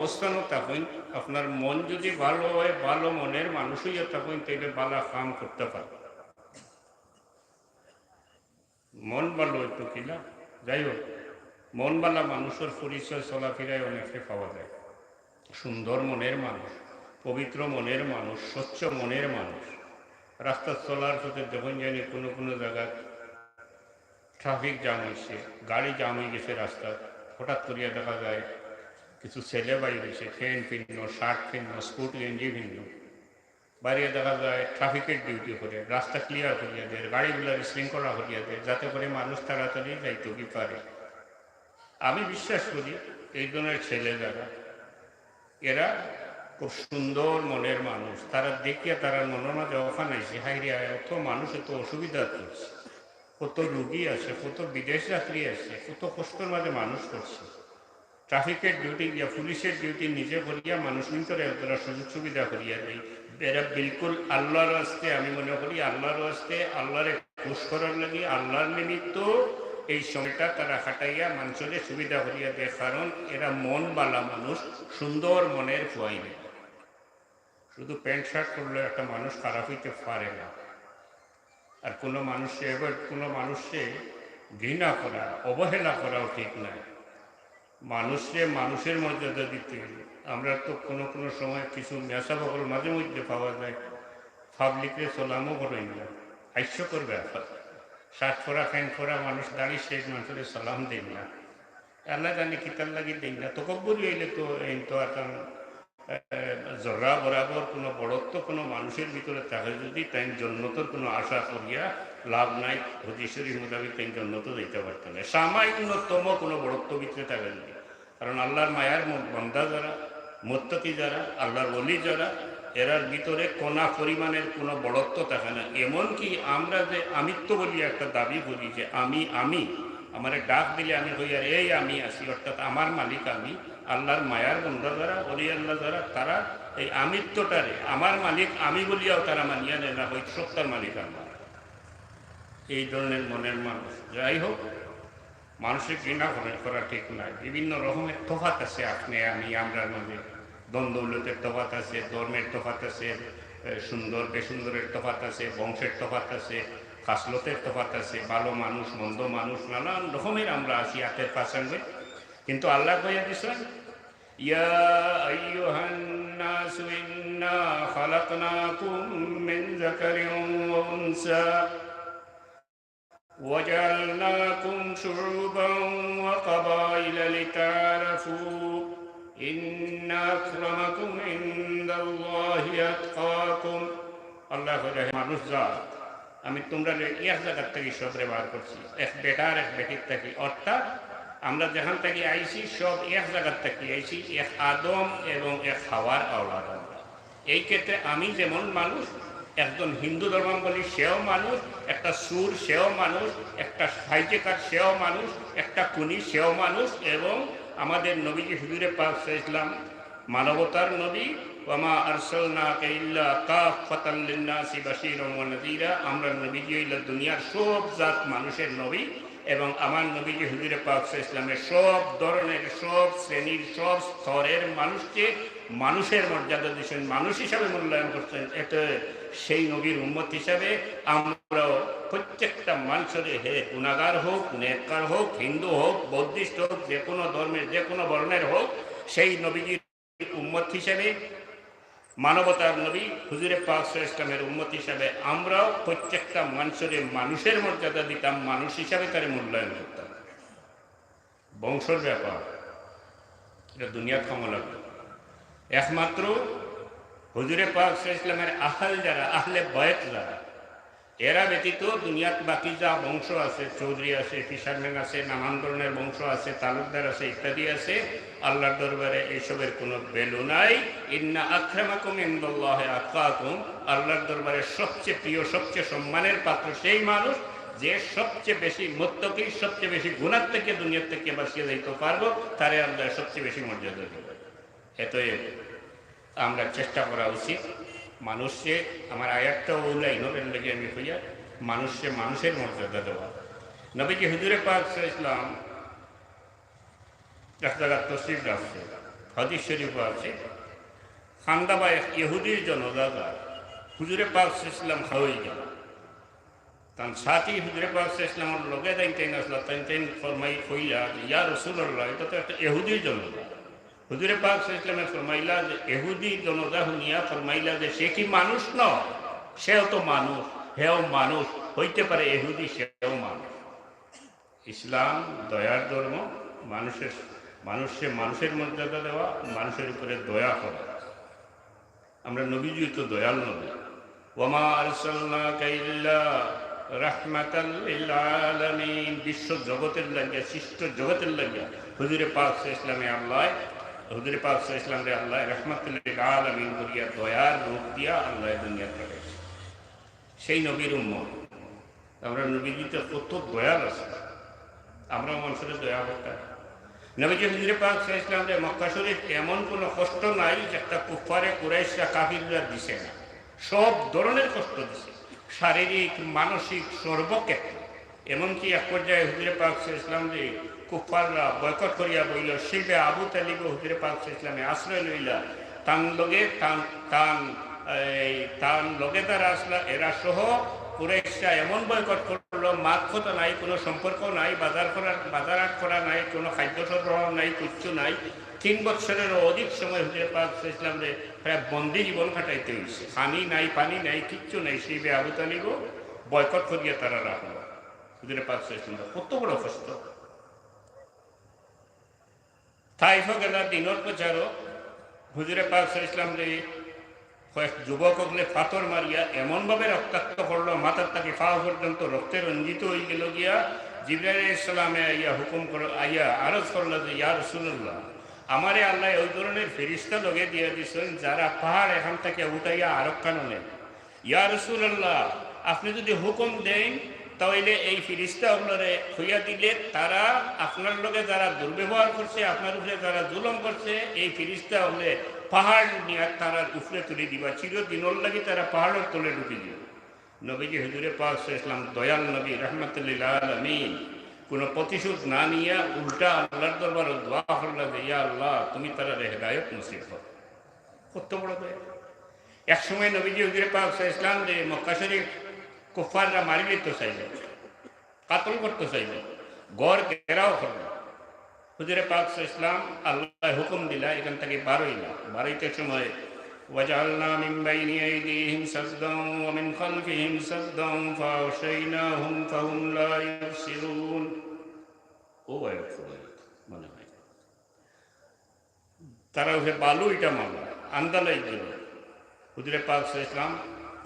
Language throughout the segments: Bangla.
অবস্থানও থাকুন, আপনার মন যদি ভালো হয়, ভালো মনের মানুষ হইয়া থাকুন, তাইলে ভালো কাম করতে পারবে। মন ভালো হইতো কিনা, যাই হোক, মন বালা মানুষের পরিচয় চলাফেরায় অনেকে পাওয়া যায়। সুন্দর মনের মানুষ, পবিত্র মনের মানুষ, স্বচ্ছ মনের মানুষ। রাস্তা চলার পথে যখন জানি কোনো কোনো জায়গায় ট্রাফিক জ্যাম হয়েছে, গাড়ি জ্যাম হয়ে গেছে রাস্তা, হঠাৎ করিয়া দেখা যায় কিছু ছেলে বাইরে হয়েছে, প্যান্ট ভিন্ন, শার্ট ভিন্ন, স্কুট গেঞ্জি ভিন্ন, বাইরে দেখা যায় ট্রাফিকের ডিউটি করে, রাস্তা ক্লিয়ার করিয়া দেয়, গাড়িগুলোর শৃঙ্খলা করিয়া দেয়, যাতে করে মানুষ তাড়াতাড়ি যাইতে কি পারে। আমি বিশ্বাস করি এই ধরনের ছেলে যারা, এরা খুব সুন্দর মনের মানুষ। তারা দেখিয়া তারা মনের মাঝে ওখানে আইসে, হাইরে এত মানুষ এত অসুবিধা করছে, কত রুগী আছে, কত বিদেশ যাত্রী আছে, কত কষ্টের মাঝে মানুষ করছে। ট্রাফিকের ডিউটি গিয়া পুলিশের ডিউটি নিজে করিয়া মানুষ নিতরে তারা সুযোগ সুবিধা করিয়া দেয়। এরা বিলকুল আল্লাহর আসতে, আমি মনে করি আল্লাহর আসতে, আল্লাহরে খুশ করার লাগে, আল্লাহর নিমিত্ত এই সময়টা তারা খাটাইয়া মানুষের সুবিধা করিয়া দেয়। কারণ এরা মন বালা মানুষ, সুন্দর মনের ফুয়াইলে। শুধু প্যান্ট শার্ট করলে একটা মানুষ খারাপ হইতে পারে না। আর কোনো মানুষকে এবার কোনো মানুষকে ঘৃণা করা, অবহেলা করাও ঠিক নয়। মানুষকে মানুষের মর্যাদা দিতে হবে। আমরা তো কোনো কোনো সময় কিছু মেশা বকল মাঝে মধ্যে পাওয়া যায়, পাবলিকরে চলামও করেন না, হাস্য করবে। শার্ট পরা প্যান্ট পরা মানুষ দাঁড়িয়ে সেই মানুষের সালাম দেন না, আল্লাহ জানি কিতার লাগি দেন না। তো কব্বরি হইলে তো এই তো এখন জরা বরাবর কোনো বড়ত্ব কোনো মানুষের ভিতরে থাকে, যদি তাই জন্নতর কোনো আশা করিয়া লাভ নাই। হদিসের মোতাবেক তাই জন্নত দিতে পারতেন না, সামান্যতম কোনো বড়ত্ব ভিতরে থাকেন না। কারণ আল্লাহর মায়ার বন্দা যারা, মুত্তাকি যারা, আল্লাহর ওলি যারা, এরার ভিতরে কোনা পরিমাণের কোনো বড়ত্ব থাকে না। এমনকি আমরা যে আমিত্ব বলি একটা দাবি করি যে আমি আমার ডাক দিলে আমি হই আর এই আমি আছি, অর্থাৎ আমার মালিক আমি। আল্লাহর মায়ার বন্দা যারা, অলি আল্লাহ যারা, তারা এই আমিত্বটারে আমার মালিক আমি বলিয়াও তারা মানিয়া নেয় না, ওই সত্তার মালিক আমার। এই ধরনের মনের মানুষ। যাই হোক, মানুষের ঘৃণা করা ঠিক নয়। বিভিন্ন রকমের তফাত আছে, আপনি আমি আমরার মধ্যে দ্বন্দ্বলতের তফাত আছে, ধর্মের তফাত আছে, সুন্দর বেসুন্দরের তফাত আছে, বংশের তফাত আছে, খাসলতের তফাত আছে, ভালো মানুষ মন্দ মানুষ, নানান রকমের আমরা আছি হাতের পাশাঙ্গে। কিন্তু আল্লাহ কইয়া দিছেন, ইয়া আইয়ুহান নাসু ইন্না খালাকনাকুম মিন যাকারিন ওয়া উনসা وجعلناكم شعوبا وقبائل لتعارفوا إن أكرمكم عند الله أتقاكم। আল্লাহ মানুষ জাত, আমি তোমরা এক জায়গার থেকে সবরে বার করছি, এক বেটার এক বেটির থেকে। অর্থাৎ আমরা যেখান থেকে আইছি সব এক জায়গার থেকে আইছি, এক আদম এবং এক হাওয়ার আওলাদ। এই ক্ষেত্রে আমি যেমন মানুষ, একজন হিন্দু ধর্মাবলী সেও মানুষ, একটা সুর সেও মানুষ, একটা সাহিত্যকার সেও মানুষ, একটা কুনি সেও মানুষ, এবং আমাদের নবীজি হুজুরে পাক ইসলাম মানবতার নবী, ওয়ামা আরসালনাকা ইল্লা কাফাতাল লিন্নাসি বাশীরান ওয়া নাযীরা। আমরা নবীজি হইল দুনিয়ার সব জাত মানুষের নবী, এবং আমার নবীজি হুজুরে পাক ইসলামের সব ধরনের, সব শ্রেণীর, সব স্তরের মানুষকে মানুষের মর্যাদা দিচ্ছেন, মানুষ হিসাবে মূল্যায়ন করছেন। এতে সেই নবীর উম্মত হিসাবে আমরাও প্রত্যেকটা মানুষের, হে গুনাহগার হোক, নেককার হোক, হিন্দু হোক, বৌদ্ধিস্ট হোক, যে কোনো ধর্মের, যে কোনো বর্ণের হোক, সেই নবীজির উম্মত হিসাবে, মানবতার নবী হুজুরে পাক ইসলামের উম্মত হিসাবে আমরাও প্রত্যেকটা মানুষের মানুষের মর্যাদা দিতাম, মানুষ হিসাবে তারে মূল্যায়ন করতাম। বংশের ব্যাপার, এটা দুনিয়া ক্ষমা লাগবে। একমাত্র হুজুরে পাক ইসলামের আহল যারা, আহলে বয়ত যারা, এরা ব্যতীত দুনিয়াত বাকি যা বংশ আছে, চৌধুরী আছে, ফিশারম্যান আছে, নানান ধরনের বংশ আছে, তালুকদার আছে, ইত্যাদি আছে, আল্লাহর দরবারে এইসবের কোনো ভ্যালু নাই। ইন্না আক্রামাকুম ইনদাল্লাহি আতকাকুম। আল্লাহর দরবারে সবচেয়ে প্রিয়, সবচেয়ে সম্মানের পাত্র সেই মানুষ যে সবচেয়ে বেশি মুত্তাকি, সবচেয়ে বেশি গুনাহ থেকে দুনিয়া থেকে বাঁচিয়ে যাইতে পারবো, তারে আল্লাহ সবচেয়ে বেশি মর্যাদা দেবে। এতএব আমরা চেষ্টা করা উচিত মানুষকে, আমার আয়াতটা ওলাই নবেন লেগে আমি হইয়া, মানুষকে মানুষের মর্যাদা দেওয়া। নবীজি হুজুরে পাক ইসলাম এক জায়গার তসরিফ রাখছে, হাদিস শরীফ আছে খান্দা বা এক ইহুদির জনজাদা হুজুরে পাক ইসলাম খাওয়াই গেল তার সাথী হুজুরে পাক ইসলামের লগে যাইতেন আসলা তাইতেন ফরমাই কইলা ইয়া রাসূলুল্লাহ এটা তো একটা ইহুদির জনজা হুজুরে পাক ইসলামে ফরমাইলা যে ইহুদি জনজা হুনিয়া ফরমাইলা যে সে কি মানুষ নয় সেও তো মানুষ হেও মানুষ হইতে পারে ইহুদি সেও মানুষ ইসলাম দয়ার ধর্ম মানুষের মর্যাদা দেওয়া মানুষের উপরে দয়া করা আমরা নবীজি তো দয়াল নবী ওয়ামা আরসালনাকা ইল্লা রাহমাতাল লিল আলামিন বিশ্ব জগতের লাগিয়া সৃষ্ট জগতের লাগিয়া হুজুরে পাক ইসলামে আল্লাহ হুজুরে পাক ইসলামে আল্লাহ রাহমাতুল লিল আলামিন করিয়া দয়ার রূপ দিয়া আল্লাহ দুনিয়া পাঠাইছে সেই নবীর উম্মত আমরা নবীজিতে কত দয়াল আছে আমরা মানুষের দয়া করতাম নবীজি হুজুরে পাক ইসলামে মক্কা শরীফ এমন কোনো কষ্ট নাই যে একটা কুফারে কুরাইশরা কাফিররা দিছে না সব ধরনের কষ্ট দিছে শারীরিক মানসিক সর্বক্ষেত্রে এমনকি এক পর্যায়ে হুজুরে পাক ইসলাম যে কুফাররা বয়কট করিয়া বইল শিবে আবু তালিব হুজুরে পাক ইসলামে আশ্রয় লইলা তান লগে তারা আসলা এরা সহ কুরাইশরা এমন বয়কট করলো মাত কথা নাই কোনো সম্পর্ক নাই বাজার হাট করা নাই কোনো খাদ্য সরবরাহ নাই কিচ্ছু নাই 3 বছরেরও অধিক সময় হুজুরে পাক ইসলামে প্রায় বন্দি জীবন কাটাইতে হয়েছে পানি নাই কিচ্ছু নাই শিবে আবু তালিব বয়কট করিয়া তারা রাখলো হুজুরে পাক ইসলাম কত বড় কষ্ট তাইফ গেলা দিনের প্রচারও হুজুরে পাক ইসলাম যে কয়েক যুবক হলে পাথর মারিয়া এমনভাবে রক্তাক্ত করলো মাথার তাকে পা পর্যন্ত রক্তে রঞ্জিত হয়ে গেল গিয়া জিবরাইল আলাইহিস সালামে আইয়া হুকুম করো আইয়া আরজ করলো যে ইয়া রাসূলুল্লাহ আমারে আল্লাহ ওই ধরনের ফেরেশতা লগে দিয়ে দিয়েছেন যারা পাহাড় এখান থেকে উঠাইয়া আরক্ষানো নেন ইয়া রাসূলুল্লাহ আপনি যদি হুকুম দেন তাহলে এই ফেরেশতাগুলোরে হইয়া দিলে তারা আপনার লগে যারা দুর্ব্যবহার করছে আপনার উপরে যারা জুলুম করছে এই ফেরেশতা হলে পাহাড় নিয়ে তারা উপরে তুলে দিবা চিরদিনের লাগি তারা পাহাড়ের তলে ঢুকে দিবে নবীজি হুজুরে পাক ইসলাম দয়াল নবী রাহমাতুল লিল আলামিন কোনো প্রতিশোধ না নিয়ে উল্টা আল্লাহর দরবারে দোয়া করলেন যে ইয়া আল্লাহ তুমি তারা হেদায়েত নসিব করো কত বড় দয়া এক সময় নবীজি হুজুরে পাক ইসলাম যে মক্কা শরীফ কুফাররা মারি দিতে চাইল কাতল করতে চাইল গড় ঘেরাও করল হুজুরে পাক ইসলাম আল্লাহ হুকুম দিলা এখান থেকে বারোইতে সময় وجعلنا من بين أيديهم سدا ومن خلفهم سدا فأغشيناهم فهم لا يبصرون মনে হয় তারা ওকে বালু এটা মামলা আন্দালাই দিল হুজুরে পাক ইসলাম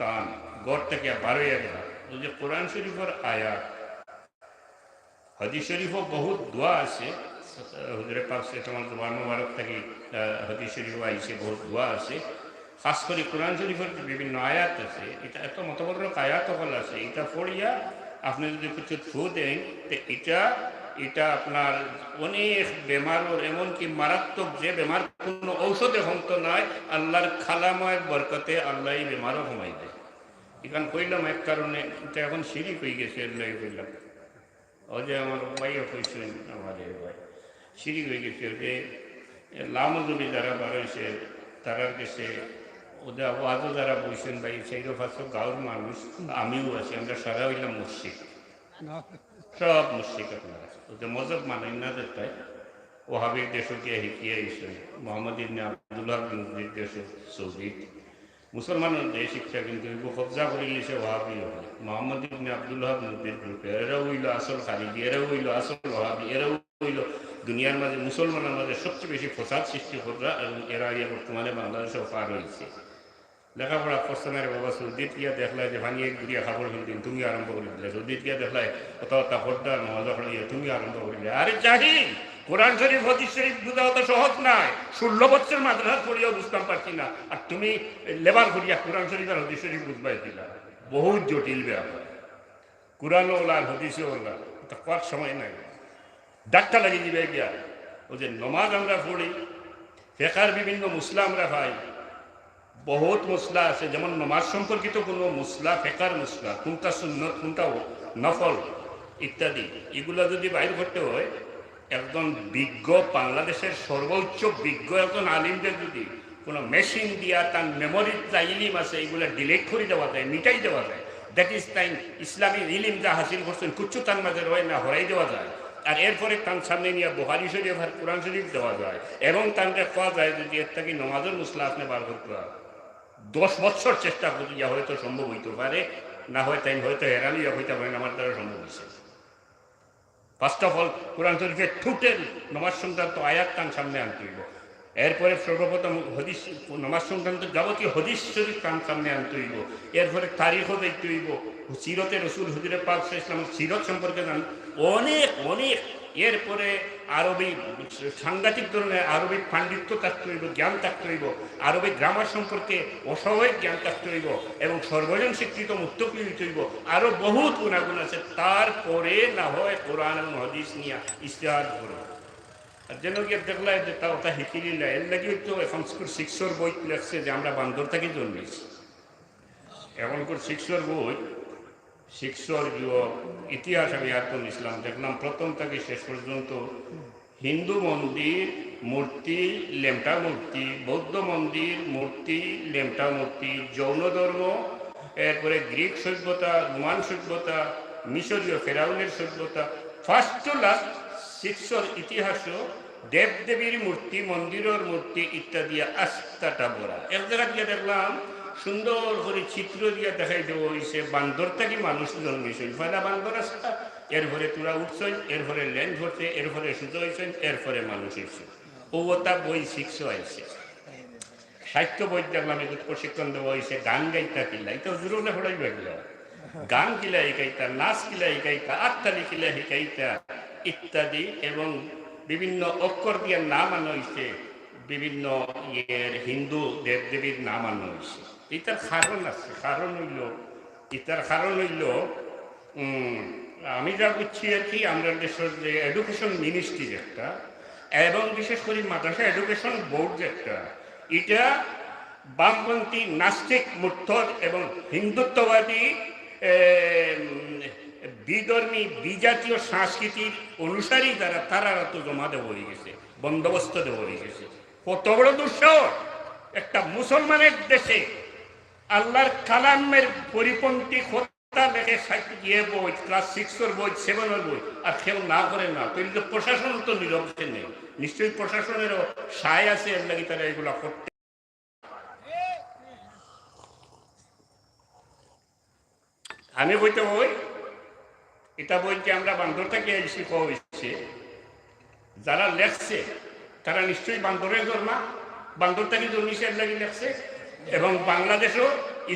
তান গড় থেকে বারোইয়া গেল যে কোরআন শরীফের আয়াত হাদিস শরীফও বহুত দোয়া আছে হুজুরে পাক ইসলামের দোয়া মুবারক থেকে হাদিস শরীফ আইছে বহুত দোয়া আছে খাস করে কোরআন শরীফের বিভিন্ন আয়াত আছে এটা এত মতবরক আয়াত হল আছে এটা পড়িয়া আপনি যদি কিছু থু দেন তো এটা আপনার অনেক বেমারও এমনকি মারাত্মক যে বেমার কোনো ঔষধে হন্ত নয় আল্লাহর খালাময় বরকতে আল্লাহ এই বেমারও কমাই দেয় এখান কইলাম এক কারণে এটা এখন শিরিক হয়ে গেছে এর কইলাম ও যে আমার ভাইও কইছেন আমাদের ভাই শিরিক হয়ে গেছে যে লামজুবি যারা বারোইছে তারার কাছে ওদের আজও যারা বলছেন ভাই সেই রফাস গাঁর মানুষ আমিও আছি আমরা সারা হইলাম মুশরিক সব মুশরিক আপনার আছে ওদের মজব মানেন না যেটাই ওহাবির দেশও গিয়ে শিখিয়ে আইসে মোহাম্মদ ইবনে আব্দুল্লাহ নবীর দেশ সৌদি মুসলমানের দেশ শিক্ষা কিন্তু কবজা করে নিয়েছে ওহাবি মোহাম্মদ ইবনে আব্দুল্লাহ নবীর গ্রুপে এরাও হইল আসল খালিদি এরাও হইল আসল ওহাবি এরাও হইল দুনিয়ার মাঝে মুসলমানের মাঝে সবচেয়ে বেশি ফসাদ সৃষ্টি করা এবং এরা বর্তমানে বাংলাদেশেও পার হয়েছে লেখাপড়া করছেন বাবা সৌদিত গিয়া দেখলাই যে ভাঙিয়ে ঘুরিয়া খাবার কিনতেন তুমি আরম্ভ করে দিলে সৌদিত গিয়া দেখলাই কথা হরদার মজা করিয়ে তুমি আরম্ভ করে দিলে আরে চাহি কোরআন শরীফ হাদিস শরীফ বুঝা অত সহজ নয় 16 বছর মাদ্রাসা পড়িয়াও বুঝতাম পারছি না আর তুমি লেবার করিয়া কোরআন শরীফ আর হাদিস শরীফ বুঝবাই দিলা বহুত জটিল ব্যাপার কোরআন ওলা আর হাদিস ওলা এটা করার সময় নাই ডাক্তার লাগিয়ে দিবে গিয়া ও যে নমাজ আমরা পড়ি ফেকার বিভিন্ন মুসলা আমরা পাই বহুত মশলা আছে যেমন নমাজ সম্পর্কিত কোনো মশলা ফেকার মশলা কোনটা সুন্নত কোনটা নফল ইত্যাদি এগুলা যদি বাইর করতে হয় একজন বিজ্ঞ, বাংলাদেশের সর্বোচ্চ বিজ্ঞ একজন আলিমদের যদি কোনো মেশিন দিয়া তার মেমোরির যা ইলিম আছে এইগুলো ডিলিট করে দেওয়া যায়, মিটাই দেওয়া যায়, দ্যাট ইজ তাই ইসলামী ইলিম যা হাসিল করছেন কুচ্ছু তার মাঝে রয়ে না হরাই দেওয়া যায়। আর এরপরে তার সামনে নিয়ে বুখারী শরীফ আর কোরআন শরীফ দেওয়া যায় এবং তাকে কোয়া যায় যদি এর থেকে নমাজের মুসলা আপনি বার করতে হয় 10 বছর চেষ্টা করিয়া হয়তো সম্ভব হইতে পারে, না হয় তাই হয়তো হেরানিয়া হইতে পারেন আমার দ্বারা সম্ভব হয়েছে। ফার্স্ট অফ অল কোরআন শরীফের টোটাল নমাজ সংক্রান্ত আয়াত তার সামনে আনতে হইব। এরপরে সর্বপ্রথম হদিস নমাজ সংক্রান্ত যাবতীয় হদিস শরীফ তার সামনে আনতে হইব। এরপরে তারিখও দেখতে হইব, সিরতে রসুল হুজুরে পাক ইসলামের সিরত সম্পর্কে জান অনেক অনেক। এরপরে আরবি সাংঘাতিক ধরনের আরবি পাণ্ডিত্য থাকতে হইব, জ্ঞান থাকতে হইব, আরবি গ্রামার সম্পর্কে অস্বাভাবিক জ্ঞান থাকতে হইব এবং সর্বজন স্বীকৃত মুত্তকি হইতে হইব। আরও বহুত গুণাগুণ আছে। তারপরে না হয় কোরআন এবং হদিস নিয়ে ইস্তেহার করব। আর যেন গিয়ে দেখলাম যে তা ওটা হিকিলিলা এর লাগে তো এখন স্কুল শিক্ষর বই লেখছে যে আমরা বান্দর থেকে জন্মেছি। এখনকার শিক্ষর বই শিক্ষর ইতিহাস আমি আর কোন ইসলাম দেখলাম প্রথম থেকে শেষ পর্যন্ত হিন্দু মন্দির মূর্তি লেমটা মূর্তি, বৌদ্ধ মন্দির মূর্তি লেমটা মূর্তি, জৈন ধর্ম, এরপরে গ্রিক সভ্যতা, রোমান সভ্যতা, মিশরীয় ফেরাউনের সভ্যতা, ফার্স্ট টু লাস্ট শিক্ষর ইতিহাসও দেবদেবীর মূর্তি, মন্দিরের মূর্তি ইত্যাদি আস্থাটা ভরা। এক জায়গা দিয়ে দেখলাম সুন্দর করে চিত্র দিয়ে দেখাই দেওয়া হয়েছে বান্দর থেকে মানুষ জন্মেছে, পয়লা বান্দর আসা, এরপরে তোরা উঠছেন, এরপরে ল্যান্ড ধরছে, এরপরে সুতো হয়েছেন, এরপরে মানুষ হয়েছে। ওটা বই শিখছ হয়েছে। সাহিত্য বই দেখলাম এগুলো প্রশিক্ষণ দেওয়া হয়েছে। গান গাইতা কিলা এটা জোরে ফোড়াই গেল, গান কিলা শিকাইতা, নাচ কিলা শিকাইতা, আত্মালি কিলা শিকাইতা ইত্যাদি এবং বিভিন্ন অক্ষর দিয়ে নাম আনা হয়েছে, বিভিন্ন হিন্দু দেবদেবীর নাম আনা হয়েছে। এটার কারণ আছে, কারণ হইল আমি যা বুঝছি আর কি আমরা দেশের যে এডুকেশন মিনিস্ট্রি একটা এবং বিশেষ করে মাদ্রাসা এডুকেশন বোর্ড যেটা, এটা বামপন্থী নাস্তিক মুর্তদ এবং হিন্দুত্ববাদী বিধর্মী বিজাতীয় সংস্কৃতির অনুসারী যারা তারা তো জমা দেওয়া হয়ে গেছে, বন্দোবস্ত দেওয়া হয়ে গেছে। কত বড় দুঃসাহস একটা মুসলমানের দেশে আল্লাহর কালামের পরিপন্থী কথা লেখে গিয়ে বই, ক্লাস 6 বই, 7 বই, আর কেউ না করে না। তো প্রশাসন তো নিরপেক্ষ নেই, নিশ্চয়ই প্রশাসনেরও সায় আছে এর লাগে তারা এগুলো করতে। আমি বইতে বই এটা বইতে আমরা বান্দর থেকে এসে পাওয়া হয়েছে, যারা লেখছে তারা নিশ্চয়ই বান্দরের জন্মা, বান্দর থেকে জন্মিছে এর লাগে লেখছে। এবং বাংলাদেশও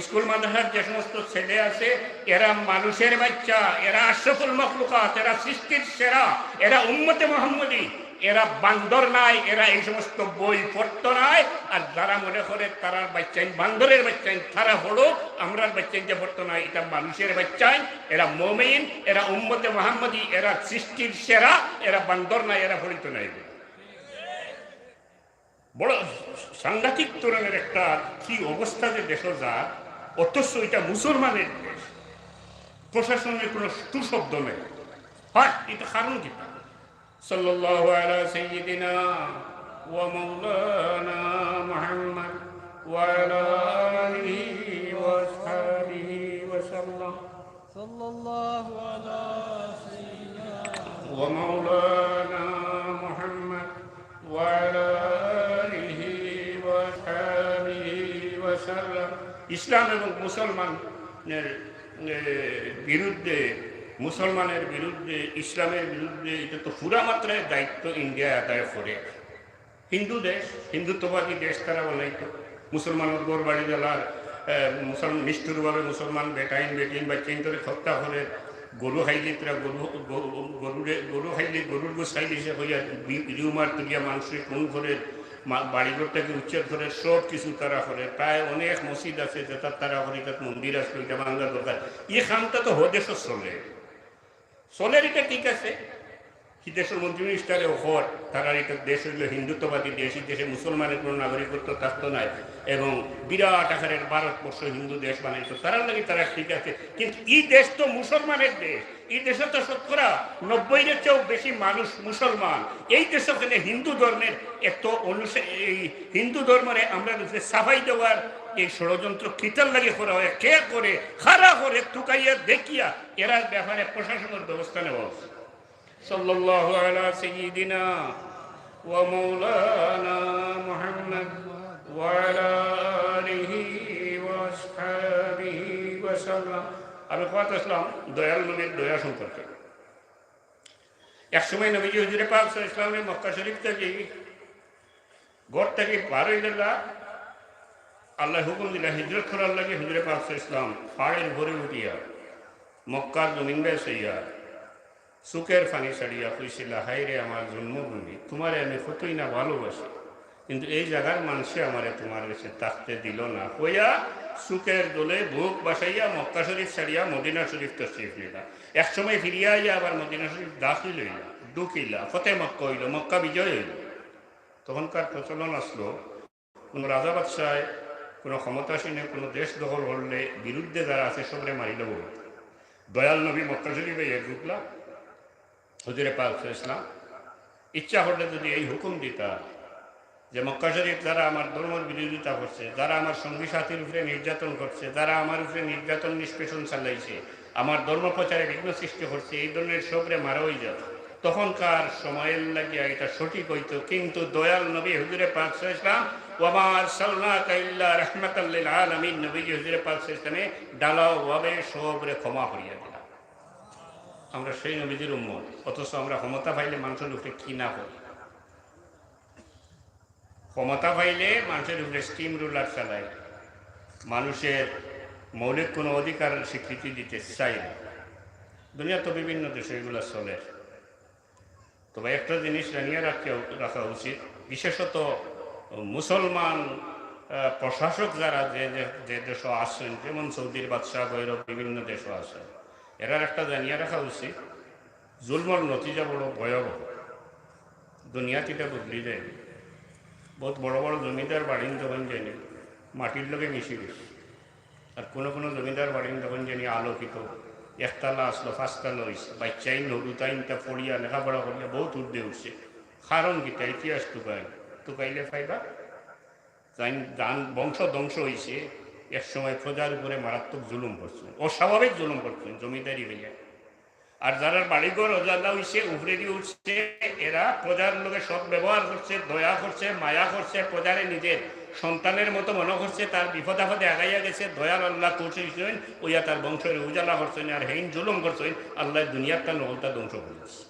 স্কুল মাদ্রাসার যে সমস্ত ছেলে আছে এরা মানুষের বাচ্চা, এরা আশরাফুল মাখলুকাত, এরা সৃষ্টির সেরা, এরা উম্মতে মুহাম্মদী, এরা বান্দর নাই, এরা এই সমস্ত বই পড়তো নাই। আর যারা মনে করে তারা বাচ্চাইন বান্দরের বাচ্চাইন, তারা হলো আমরা বাচ্চাইন যে পড়তো নাই, এটা মানুষের বাচ্চাইন, এরা মুমিন, এরা উম্মতে মুহাম্মদী, এরা সৃষ্টির সেরা, এরা বান্দর নাই, এরা পড়িত নাই। বড় সাংঘাতিক ধরনের একটা কি অবস্থা যে দেশ যা, অথচ এটা মুসলমানের দেশ, প্রশাসনের কোনো সুশব্দ নেই। হয় এটা কারণ কি? সাল্লাল্লাহু আলা সাইয়্যিদিনা ওয়া মাওলানা মুহাম্মদ ওয়া আলা আলিহি ওয়া আসহাবিহি ওয়া সাল্লাম। সাল্লাল্লাহু আলা সাইয়্যিদিনা ওয়া মাওলানা মুহাম্মদ ওয়া আলা ইসলাম এবং মুসলমানের বিরুদ্ধে, মুসলমানের বিরুদ্ধে, ইসলামের বিরুদ্ধে এটা তো পুরা মাত্রায় দায়িত্ব ইন্ডিয়া আদায় করে। হিন্দু দেশ, হিন্দুত্ববাদী দেশ তারা বলাইতো মুসলমানের গোর বাড়ি জ্বালার নিষ্ঠুরভাবে মুসলমান বেটাইন বেটিন বা চিন্তরে হত্যা করে গরু খাইলে তারা গরু খাইলে গরুর গোস খাইলে সে হইয়া রিউমার তুলিয়া মানুষের কোন ঘরে বাড়িঘরটাকে উচ্ছেদ করে সব কিছু তারা করে। প্রায় অনেক মসজিদ আছে যেটা তারা করে, তার মন্দির আছে, ওইটা ভাঙা দরকার। এই খামটা তো হদেশ চলে, এটা ঠিক আছে, কি দেশের মন্ত্রী মিনিস্টারে হর তারা এটা দেশ হইল হিন্দুত্ববাদী দেশ, এই দেশে মুসলমানের কোনো নাগরিকত্ব থাকতো নাই এবং বিরাট আকারের ভারতবর্ষ হিন্দু দেশ বানাইতো, তারা লাগে তারা ঠিক আছে। কিন্তু এই দেশ তো মুসলমানের দেশ, এই দেশে তো শতকরা 90-এর চেয়েও বেশি মানুষ মুসলমান। এই দেশে ওখানে হিন্দু ধর্মের এত এই হিন্দু ধর্মের আমরা সাফাই দেওয়ার এই ষড়যন্ত্র কিতার লাগে করা হয়, কে করে খারা করে তুকাইয়া দেখিয়া এরা ব্যাপারে প্রশাসনের ব্যবস্থা নেওয়া উচিত। সাল্লাল্লাহু আলা সাইয়্যিদিনা ওয়া মাওলানা মুহাম্মদ ওয়া আলা আলিহি ওয়া আসহাবিহি ওয়া সাল্লাম। আমি কথা আসলাম দয়াল নবীর দয়া সম্পর্কে। একসময় নবীজি হুজুরে পাক সাল্লাল্লাহু আলাইহি ওয়াসাল্লাম মক্কা শরীফ থেকে ঘর থেকে বার হইলা, আল্লাহ হুকুম দিলা হিজরত করার লাগে। হুজুরে পাক সাল্লাল্লাহু আলাইহি ওয়াসাল্লাম পাহাড়ের ভরে উঠিয়া মক্কার জমিন বেসাইয়া সুখের ফানি ছাড়িয়া কইছিলা, হাই রে আমার জন্মভূমি, তোমারে আমি কতই না ভালোবাসি, কিন্তু এই জায়গার মানুষে আমারে তোমার কাছে থাকতে দিল না। কইয়া সুখের দোলে বুক বাসাইয়া মক্কা শরীফ ছাড়িয়া মদিনা শরীফ তশরিফ নিলা। এক সময় ফিরিয়া আইয়া আবার মদিনা শরীফ দাখিল হইলা, ঢুকিলা, ফতে মক্কা হইল, মক্কা বিজয় হইল। তখনকার প্রচলন আসলো কোনো রাজা বাদশায় কোনো ক্ষমতাসীনের কোনো দেশ দখল করলে বিরুদ্ধে যারা আছে সবরে মারিল। দয়াল নবী মক্কা শরীফে ঢুকলা, হুজুরে পাক সাল্লাল্লাহু আলাইহি ওয়াসাল্লাম ইচ্ছা করলে যদি এই হুকুম দিতা যে মক্কা শরীফ যারা আমার ধর্মের বিরোধিতা করছে, যারা আমার সঙ্গী সাথীর উপরে নির্যাতন করছে, যারা আমার উপরে নির্যাতন নিষ্পেষণ চালাইছে, আমার ধর্ম প্রচারে বিঘ্ন সৃষ্টি করছে, এই ধরনের সবরে মারা হয়ে যাবে। তখনকার সময়ের লাগিয়া এটা সঠিক হইতো। কিন্তু দয়াল নবী হুজুরে পাক সাল্লাল্লাহু আলাইহি ওয়াসাল্লাম ওয়া মা আরসালনাকা ইল্লা রাহমাতাল লিল আলামিন, নবীজি হুজুরে পাক সাল্লাল্লাহু আলাইহি ওয়াসাল্লাম ডালাওভাবে সবরে ক্ষমা করিয়া দিলেন। আমরা সেই নবীজির উম্মত, অথচ আমরা ক্ষমতা পাইলে মানুষের উপরে কি না করি। ক্ষমতা পাইলে মানুষের উপরে স্টিম রুলার চালায়, মানুষের মৌলিক কোনো অধিকার স্বীকৃতি দিতে চাই না। দুনিয়া তো বিভিন্ন দেশে এগুলো চলে। তবে একটা জিনিস জানিয়ে রাখা উচিত, বিশেষত মুসলমান প্রশাসক যারা যে দেশে আসেন, যেমন সৌদির বাদশাহ গৈরব বিভিন্ন দেশও আসেন, এরার একটা জানিয়ে রাখা উচিত, জুলমর নতিজা বড় ভয়াবহ। দুনিয়াতে এটা বদলি যায়। বহুত বড় বড় জমিদার বাড়িন যখন জানি মাটির লোকে মিশে গেছে, আর কোনো কোনো জমিদার বাড়িন যখন জানি আলোকিত, একতলা আসলো, পাঁচতলা হয়েছে, বাচ্চাইন হরুতাইনটা পড়িয়া লেখাপড়া করিয়া বহুত উর্ধে উঠছে। কারণ কিতা ইতিহাস টুকাইলে ফাইবা তাই দান বংশ ধ্বংস হয়েছে। এক সময় প্রজার উপরে মারাত্মক জুলুম করছেন, অস্বাভাবিক জুলুম করছেন জমিদারি হইয়া। আর যারা বাড়িঘর অজালা হয়েছে উপরে দিয়ে উঠছে, এরা প্রজার লোকে সব ব্যবহার করছে, দয়া করছে, মায়া করছে, প্রজারে নিজের সন্তানের মতো মনে করছে, তার বিপদ আপদে আগাইয়া গেছে, দয়াল আল্লাহ করছেন, ওইয়া তার বংশের উজালা করছেন আর হেইন জুলুম করছেন। আল্লাহ দুনিয়ার তার নহলটা ধ্বংস করেছে।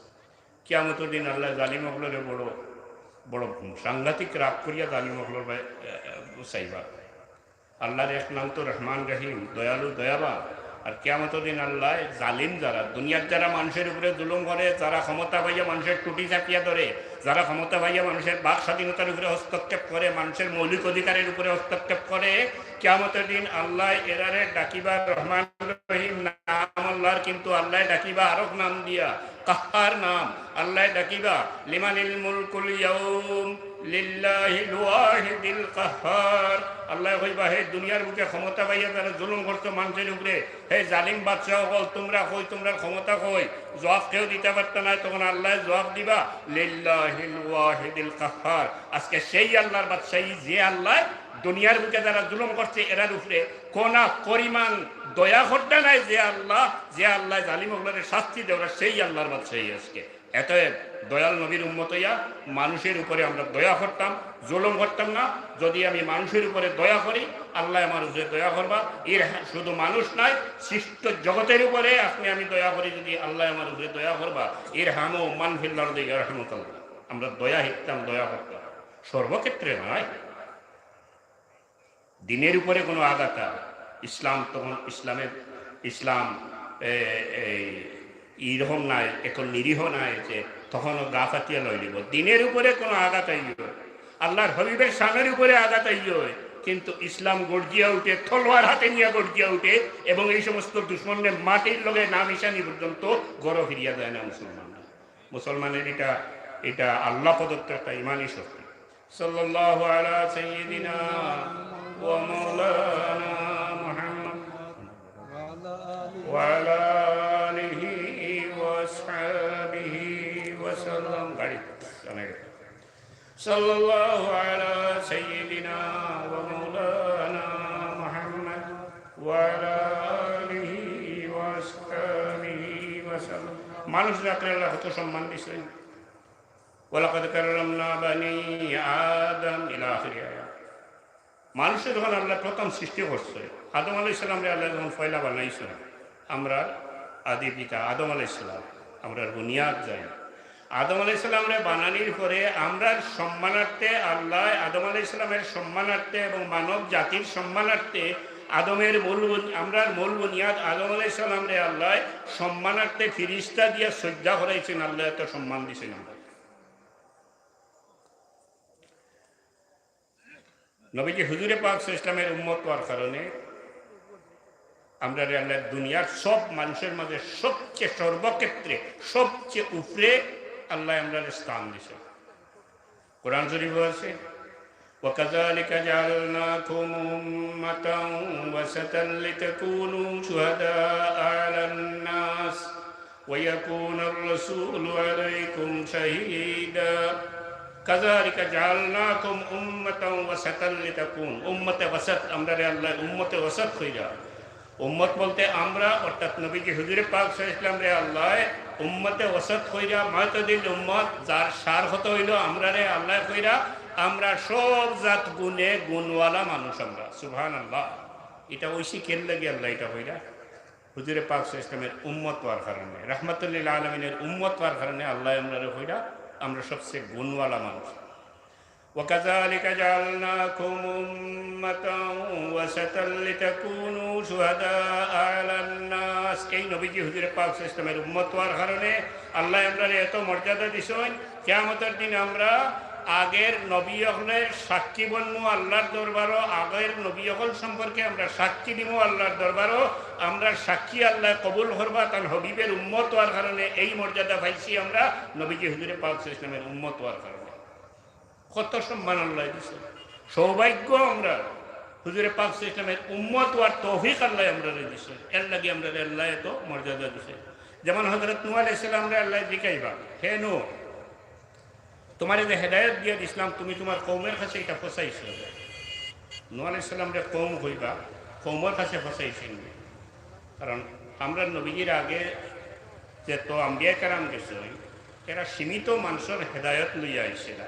কিয়ামতের দিন আল্লাহ জালিম মহলরে বড় বড় সাংঘাতিক রাগ করিয়া জালিম মহলর চাইবা। আল্লাহর এক নাম তো রহমান রহিম, দয়ালু দয়াবান। আর কিয়ামতের দিন আল্লাহ জালিম যারা দুনিয়ার যারা মানুষের উপরে জুলুম করে, যারা ক্ষমতা পাইয়া মানুষের টুটি চাপিয়া ধরে, যারা ক্ষমতা পাইয়া মানুষের বাক স্বাধীনতার উপরে হস্তক্ষেপ করে, মানুষের মৌলিক অধিকারের উপরে হস্তক্ষেপ করে, কিয়ামতের দিন আল্লাহ এরারে ডাকিবা রহমান রহিম নাম আল্লাহর, কিন্তু আল্লাহ ডাকিবা আরক নাম দিয়া, কাহ্হার নাম। আল্লাহ ডাকিবা লিমানিল মুলকুল ইয়াউম লিল্লাহিল ওয়াহিদিল কাহ্হার। আল্লাহ কইবা হে দুনিয়ার বুকে ক্ষমতা পাইয়া যারা জুলুম করছো মানুষের উপরে, হে জালিম বাদশাহ বল তোমরা কই, তোমরা ক্ষমতা কই, জবাব কেউ দিতে পারত না। তখন আল্লাহ জবাব দিবা লিল্লাহিল ওয়াহিদিল কাহ্হার। আজকে সেই আল্লাহর বাদশাহী যে আল্লাহ দুনিয়ার বুকে যারা জুলুম করছে এরার উপরে কোনা পরিমাণ দয়া করতে নাই, যে আল্লাহ জালিম ওগুলোর শাস্তি দেওয়া, সেই আল্লাহর বাদশাহী আজকে। এত দয়াল নবীর উম্মত হইয়া মানুষের উপরে আমরা দয়া করতাম, জুলুম করতাম না। যদি আমি মানুষের উপরে দয়া করি, আল্লাহ আমার উপরে দয়া করবা। এর শুধু মানুষ নয়, সৃষ্ট জগতের উপরে আপনি আমি দয়া করি, যদি আল্লাহ আমার উপরে দয়া করবা। এর হামো মানফিল্লার দিকে রহমতুল্লাহ, আমরা দয়া হিকতাম, দয়া করতাম, সর্বক্ষেত্রে নয়। দিনের উপরে কোনো আঘাতা, ইসলাম তখন ইসলাম এইরকম নাই, এখন নিরীহ নাই যে তখনও গা ফাটিয়া লই দিব। দিনের উপরে কোনো আঘাত আইয়, আল্লাহর হবিবের সামনের উপরে আঘাত আইয়, কিন্তু ইসলাম গর্জিয়া উঠে, তলোয়ার হাতে নিয়ে গর্জিয়া উঠে, এবং এই সমস্ত দুশ্মনের মাটির লগে নাম ইসানি পর্যন্ত গড় ফিরিয়া যায় না মুসলমানরা। মুসলমানের এটা এটা আল্লাহ প্রদত্ত একটা ইমানই শক্তি। সাল্লাল্লাহু আলা সাইয়্যিদিনা ওয়া মাওলানা মুহাম্মদ ওয়া আলা আলিহি ওয়া আসহাবিহি ওয়া সাল্লাম। গাড়ি অনেক সাল্লাল্লাহু আলা সাইয়্যিদিনা ওয়া মাওলানা মুহাম্মদ ওয়া আলা আলিহি ওয়া আসহাবিহি ওয়া সাল্লাম। মানুষ রাখলে আল্লাহ কত সম্মান দিয়েছেন। ওয়ালাকাদ কাররামনা বানি আদম ইলা আখিরি আয়াত। মানুষের যখন আল্লাহ প্রথম সৃষ্টি করছে, আদম আলাইহিস সালামরে আল্লাহ যখন পয়লা বানাইছেন, আমরা আদি পিতা আদম আলাইহিস সালাম, আমরা বুনিয়াদ যাই। আদম আলাইহিস সালামরে বানানির পরে আমরা সম্মানার্থে আল্লাহ আদম আলাইহিস সালামের সম্মানার্থে এবং মানব জাতির সম্মানার্থে আদমের আমরার মূল বুনিয়াদ আদম আলাইহিস সালামরে আল্লাহ সম্মানার্থে ফিরিস্তা দিয়া শ্রদ্ধা করাইছেন। আল্লাহ এত সম্মান দিয়েছেন। আমরা নবীজি হুজুরে পাক ইসলামের উম্মত হওয়ার কারণে আমরা আল্লাহ দুনিয়ার সব মানুষের মাঝে সবচেয়ে সর্বক্ষেত্রে সবচেয়ে উপরে আল্লাহ আমরা স্থান দিছে। কোরআন শরীফ আছে وَكَذَلِكَ جَعَلْنَاكُمْ أُمَّةً وَسَطًا لِتَكُونُوا شُهَدَاءَ عَلَى النَّاسِ وَيَكُونَ الرَّسُولُ عَلَيْكُمْ شَهِيدًا كَذَلِكَ جَعَلْنَاكُمْ أُمَّةً وَسَطًا لِتَكُونُوا উম্মতে ওয়াসাত। আমরা আল্লাহ উম্মতে ওয়াসাত কইরা, উম্মত বলতে আমরা অর্থাৎ নবীজি হুজুরে পাক সাল্লাল্লাহু আলাইহি ওয়াসাল্লাম রে আল্লাহ উম্মতে ওয়াসাত কইরা মুতাদিল উম্মত যার সার হতে হইল আমরা রে আল্লাহ কইরা আমরা সব জাত গুণে গুণওয়ালা মানুষ। আমরা সুবহানাল্লাহ। এটা ঐশী কেন লাগে আল্লাহ এটা কইরা হুজুরে পাক সাল্লাল্লাহু আলাইহি ওয়াসাল্লামের উম্মত হওয়ার কারণে, রাহমাতুল লিল আলামিনের উম্মত হওয়ার কারণে আল্লাহ আমরা রে কইরা আমরা সবচেয়ে গুণওয়ালা মানুষ। وَكَذَلِكَ جَعَلْنَاكُمْ أُمَّةً وَسَطًا لِتَكُونُوا شُهَدَاءَ عَلَى النَّاسِ। এই নবীজি হুজুরে পাক সাল্লাল্লাহু আলাইহি ওয়াসাল্লামের উম্মত হওয়ার কারণে আল্লাহ আমরা এত মর্যাদা দিছেন। কিয়ামতের দিন আমরা আগের নবী হলের সাক্ষী বলবো আল্লাহর দরবারও, আগের নবী হল সম্পর্কে আমরা সাক্ষী দিব আল্লাহর দরবারও। আমরা সাক্ষী আল্লাহ কবুল করবা তার হবিবের উম্মত হওয়ার কারণে এই মর্যাদা পাইছি আমরা নবীজি হুজুরে পাক সাল্লাল্লাহু আলাইহি ওয়াসাল্লামের উম্মত হওয়ার কারণে। কত সম্মান আল্লাহ দিছে, সৌভাগ্য আমরা হুজুরে পাক সাল্লাল্লাহু আলাইহি ওয়াসাল্লামের উম্মত হওয়ার তৌফিক আল্লাহ আমরা দিছে। এর লাগি আমরা আল্লাহ এত মর্যাদা দিছে। যেমন হযরত নূহ আলাইহিস সালাম রে আল্লাহ জিজ্ঞাসা, হে নূহ, তোমার যে হেদায়েত দিয়ে দিছিলাম তুমি তোমার কওমের কাছে এটা পৌঁছাইছো। নূহ আলাইহিস সালাম রে কওম কইবা, কওমের কাছে পৌঁছাইছেন। কারণ আমরা নবীজির আগে যে তো আম্বিয়া কেরাম গেছে, এরা সীমিত মানুষের হেদায়েত লইয়া আইছিল।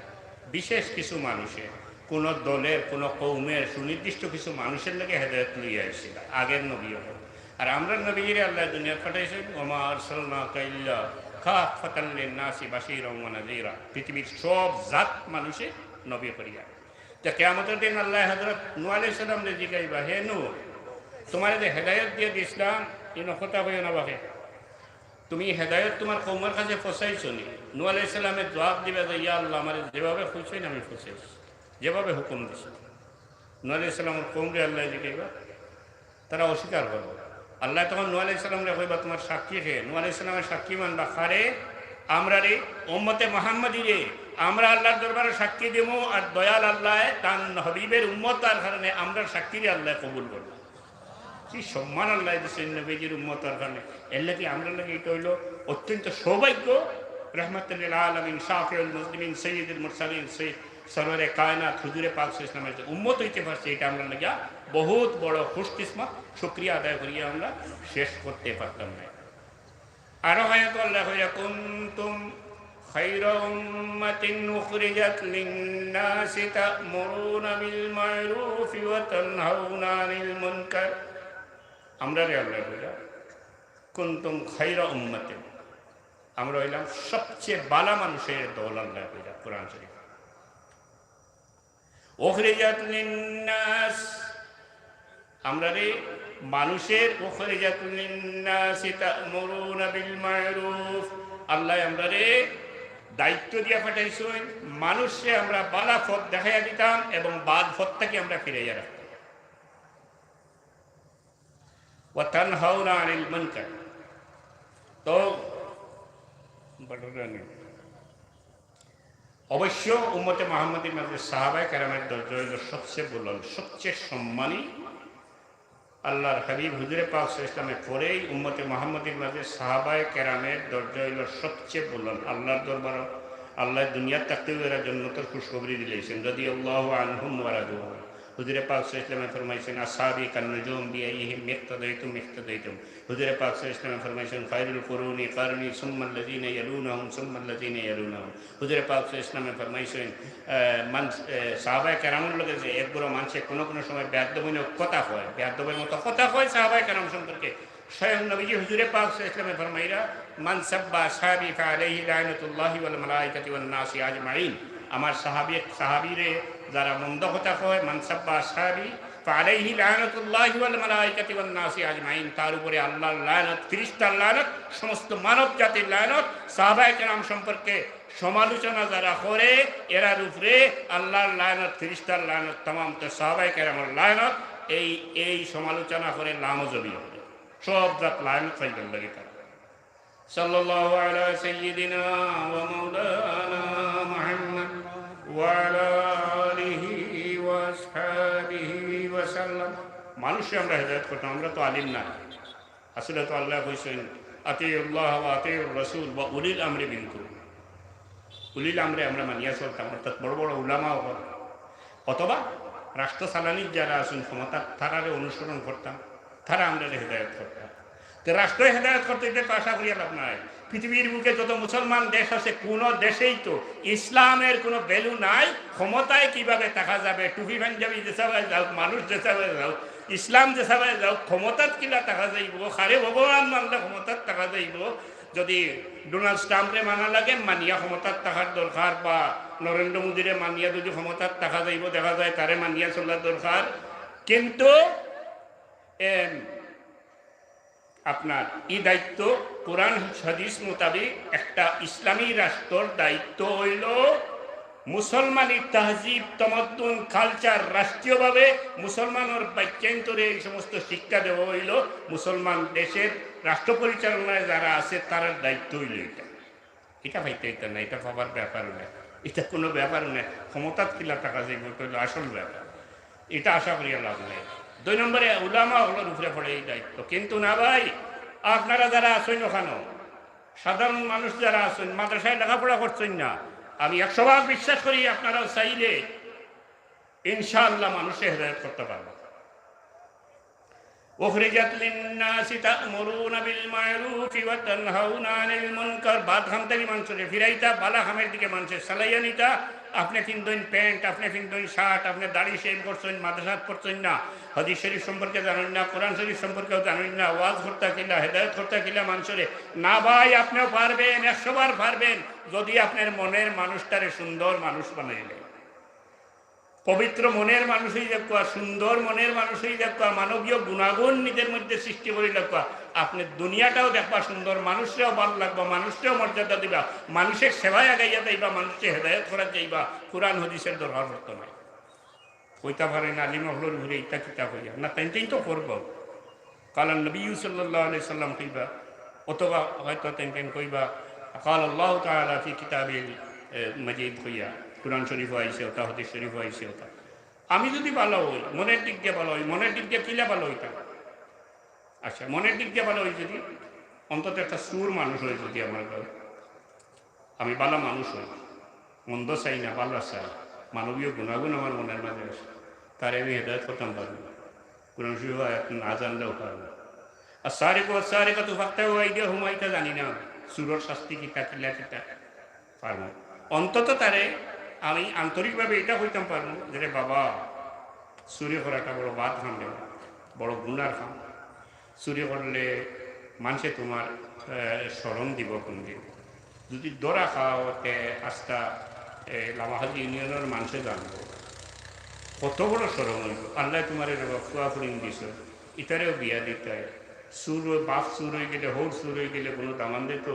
বিশেষ কিছু মানুষের, কোন দলের, কোন কৌমের, সুনির্দিষ্ট কিছু মানুষের লাগে হেদায়েত লইয়া আইছিল আগের নবী। আর আমরা নবীজিরে আল্লাহ দুনিয়া পাঠাইছেন ওমা আরসালনাকা ইল্লা কাফাতাল লিন-নাসি বাশীরাও ওয়া নাযীরা। পৃথিবীর সব জাত মানুষে নবী করিয়া। তা কিয়ামতের দিন আল্লাহ হযরত নূহ আলাইহিস সালাম রে জিজ্ঞাসা, হে নূহ, তোমার যে হেদায়েত দিয়ে দিছিলাম এই কথা কইও না বাহে, তুমি হেদায়েত তোমার কওমের কাছে পৌঁছাইছো নি? নূহ আলাইহিস সালামের জবাব দিবে যে ইয়া আল্লাহ, আমার যেভাবে পৌঁছাইন আমি পৌঁছাইছি, যেভাবে হুকুম দিছি। নূহ আলাইহিস সালামের কওমরে আল্লাহ জিজ্ঞাসা, তারা অস্বীকার করবে। আল্লাহ তখন নূহ আলাইহিস সালামরে কইবা তোমার সাক্ষী কে? নূহ আলাইহিস সালামের সাক্ষী মানবা কারে? আমরা রে উম্মতে মুহাম্মাদি রে আমরা আল্লাহর দরবারে সাক্ষী দেবো। আর দয়াল আল্লাহ তার হাবিবের উম্মত তার কারণে আমরা সাক্ষী রে আল্লাহ কবুল করবো। কি সম্মান আল্লাহ দিচ্ছেন নবীজির উম্মতের কারণে। এর লাগে আমরা লাগে এটা হইল অত্যন্ত সৌভাগ্য। রহমাতুল লিল আলামিন, শাফিউল মুসলিমিন, সাইয়্যিদুল মুরসালিন, সরওয়ারে কায়নাত হুজুরে পাক সাল্লাল্লাহু আলাইহি ওয়াসাল্লামের যে উম্মত হইতে পারছে, এটা আমরা লাগে বহুত বড় খুশকিসমত, শুকরিয়া আদায় করিয়া আমরা শেষ করতে পারতাম না। আরো আয়াত আল্লাহ কইরা, কুনতুম খায়রা উম্মাতিন উখরিজাত লিন-নাসি তা'মুরুনা বিল মা'রুফি ওয়া তানহাউনা আনিল মুনকার। আমরা রে আল্লাহ কইরা কুনতুম খায়রা উম্মাতিন, আমরা হইলাম সবচেয়ে ভালো মানুষের দল। আল্লাহ কইরা কোরআন শরীফ, উখরিজাত লিন-নাস, আমরা রে মানুষের, উখরিজাত লিন-নাসি তা'মুরুনা বিল মা'রুফ, আল্লাহ আমরা রে দায়িত্ব দিয়া পাঠাইছেন মানুষে আমরা বালা পথ দেখাইয়া দিতাম এবং বাদ পথ থেকে আমরা ফিরাইয়া রাখতাম। ওয়া তানহাউনা আনিল মুনকার, তো বড়রানি অবশ্য উম্মতে মুহাম্মাদীর মাঝে সাহাবায়ে কেরামের দরজা হইল সবচেয়ে বুলন্দ, সবচেয়ে সম্মানী। আল্লাহর হাবিব হুজুরে পাক সাল্লাল্লাহু আলাইহি ওয়াসাল্লামের পরেই উম্মতে মুহাম্মাদীর মাঝে সাহাবায়ে কেরামের দরজা হইল সবচেয়ে বুলন্দ। আল্লাহর দরবার আল্লাহ দুনিয়ার থাকতে এরা জান্নাতের খুশখবরি দিলেছেন, রাদিয়াল্লাহু আনহুম ওয়া রাদু। হুজুরে পাক সাল্লাল্লাহু আলাইহি ওয়াসাল্লাম ফরমাইছেন, আসহাবি কান্নুজুম বিআইহিম ইক্তাদাইতুম ইক্তাদাইতুম। হুজুরে পাক সাল্লাল্লাহু আলাইহি ওয়াসাল্লাম ফরমাইছেন, খায়রুল কুরুনি কারনি সুম্মাল্লাযিনা ইয়ালুনাহুম সুম্মাল্লাযিনা ইয়ালুনাহুম। হুজুরে পাক সাল্লাল্লাহু আলাইহি ওয়াসাল্লাম ফরমাইছেন, সাহাবায়ে কেরামের লগে যে এক বড় মানুষে কোনো কোনো সময় বেয়াদবির কথা হয়, বেয়াদবের মতো কথা হয় সাহাবায়ে কেরাম সম্পর্কে। স্বয়ং নবীজি হুজুরে পাক সাল্লাল্লাহু আলাইহি ওয়াসাল্লাম ফরমাইরা, মান সাব্বা আসহাবি ফাআলাইহি লানাতুল্লাহি ওয়াল মালাইকাতি ওয়ান নাসি আজমাইন। আমার সাহাবীরে যারা মন্দ কথা কয়, মান সাব্বা আসহাবি ফাআলাইহি লানাতুল্লাহি ওয়াল মালাইকাতি ওয়ান নাসি আজমাইন, তার উপরে আল্লাহর লানত, ফেরেশতার লানত, সমস্ত মানব জাতির লানত। সাহাবায়ে কেরাম সম্পর্কে সমালোচনা যারা করে এরার উপরে আল্লাহর লানত, ফেরেশতার লানত, तमाम তো সাহাবায়ে কেরামের লানত। এই সমালোচনা করে লামজবি হবে, সব জাত লানত পাইবেন লাগে তারা। সাল্লাল্লাহু আলা সাইয়্যিদিনা ওয়া মাওলানা মুহাম্মদ ওয়া আলা আলিহি ওয়া আসহাবিহি ওয়া সাল্লাম। মানুষে আমরা হেদায়েত করতাম, আমরা তো আলিম না। আসলে তো আল্লাহ কইছেন, আতিউল্লাহ ওয়া আতিউর রাসূল ওয়া উলিল আমরি মিনকুম। উলিল আমরে আমরা মানিয়া চলতাম, অর্থাৎ বড় বড় উলামা অথবা রাষ্ট্র চালানির যারা আছেন ক্ষমতা, তারারে অনুসরণ করতাম, তারা আমরা হেদায়েত করতাম। তো রাষ্ট্র হেদায়েত করতে তো আশা করিয়া লাভ নাই। পৃথিবীর বুকে যত মুসলমান দেশ আছে, কোনো দেশেই তো ইসলামের কোনো ভ্যালু নাই। ক্ষমতায় কিভাবে থাকা যাবে, টুপি পাঞ্জাবি যেসাবে যাও, মানুষ যেসাবে যাও, ইসলাম যেসাবে যাও, ক্ষমতাত কিলা থাকা যাইব, খারে ভগবান মানলে ক্ষমতাত থাকা যাইব। যদি ডোনাল্ড ট্রাম্পরে মানা লাগে, মানিয়া ক্ষমতার থাকার দরকার, বা নরেন্দ্র মোদীরে মানিয়া যদি ক্ষমতার থাকা যাইব, দেখা যায় তারে মানিয়া চলার দরকার। কিন্তু আপনার এই দায়িত্ব কোরআন হাদিস মোতাবেক একটা ইসলামী রাষ্ট্রের দায়িত্ব হইল মুসলমানের তাহজিব, তমদ্দুন, কালচার রাষ্ট্রীয়ভাবে মুসলমানের বাক্যান্তরে এই সমস্ত শিক্ষা দেওয়া হইল। মুসলমান দেশের রাষ্ট্র পরিচালনায় যারা আছে তার দায়িত্ব হইল এটা। এটা ভাইতে এটা না, এটা ভাবার ব্যাপার না, এটা কোনো ব্যাপার না। ক্ষমতার কিলা টাকা যাইব হইল আসল ব্যাপার, এটা আশা করিয়া লাভ নেই। 2 নম্বরে উলামা হলোর উপরে পড়ে এই দায়িত্ব। কিন্তু না ভাই, আপনারা যারা আছেন ওখানে, সাধারণ মানুষ যারা আছেন, মাদ্রাসায় লেখাপড়া করছেন না, আমি 100 বিশ্বাস করি আপনারা চাইলে ইনশাআল্লাহ মানুষে হেদায়েত করতে পারবে। উখরিজাত লিন-নাসি তা'মুরুনা বিল মা'রুফি ওয়া তানহাউনা আনিল মুনকার। বাদ খামতালি মানুষের ফিরাইতা, বালা খামের দিকে মানুষের সালাইয়া নিতা। আপনি কিনতেন প্যান্ট, আপনি কিনতেন শার্ট, আপনি দাড়ি শেভ করছেন, মাদ্রাসাত করছেন না, হাদিস শরীফ সম্পর্কে জানেন না, কোরআন শরীফ সম্পর্কেও জানেন না, ওয়াজ করতে কিলা, হেদায়েত করতে কিলা মানুষের না। ভাই আপনিও পারবেন, 100 বার পারবেন, যদি আপনার মনের মানুষটারে সুন্দর মানুষ বানাইলে। পবিত্র মনের মানুষই দেখবা, সুন্দর মনের মানুষই দেখবা, মানবীয় গুণাগুণ নিজের মধ্যে সৃষ্টি করে দেখবা, আপনি দুনিয়াটাও দেখবা সুন্দর, মানুষরাও ভালো লাগবা, মানুষটাও মর্যাদা দিবা, মানুষের সেবায় আগাইয়া যাইবা, মানুষকে হেদায়েত করা যাইবা। কোরআন হাদিসের দরকার হতো না। কইতা পারেন আলিম হলোর ঘুরে ইটা কিতা হইয়া না, তাই তো করবো। কালান নবী সাল্লাল্লাহু আলাইহি সাল্লাম কইবা, অথবা হয়তো তেন কইবা কাল আল্লাহ তাআলা ফি কিতাবিল মাজিদ হইয়া, কোরআন শরীফ আইছে ওটা, হাদিস শরীফ আইছে ওটা। আমি যদি ভালো হই, মনের দিক দিয়ে ভালো হই, মনের দিক দিয়ে কিলা ভালো হইতাম। আচ্ছা, মনের দিক দিয়ে ভালো হই যদি, অন্তত একটা সুর মানুষ হই যদি আমার ঘরে, আমি ভালো মানুষ হই, মন্দ চাই না, ভালো চাই, মানবীয় গুণাগুণ আমার মনের মাঝে আছে, তারে আমি হেদায়েত করতাম পারবো। কোরআন শরীফ না জানলেও পারবো। আর সারে কত ফাঁকতে আইডিয়া হুমাইটা জানি না, সুরর শাস্তি কিতা কিলা কিতা পারবো। অন্তত তারে আমি আন্তরিকভাবে এটা হইতাম পারবো যে বাবা, চুরি করাটা বড় বাদ খাম, বড় গুণার খাম। চুরি করলে মানুষে তোমার স্মরণ দিব কোনদিন। যদি দরা খাওয়াতে আস্তা লামাহাজি ইউনিয়নের মানুষে জানবো কত বড় স্মরণ হইব। আল্লাহ তোমার ফুয়া ফুরিং দিছ, ইতারেও বিয়া দিতে সুর, বাপ সুর হয়ে গেলে, হোর সুর হয়ে গেলে কোনো দামান দিত,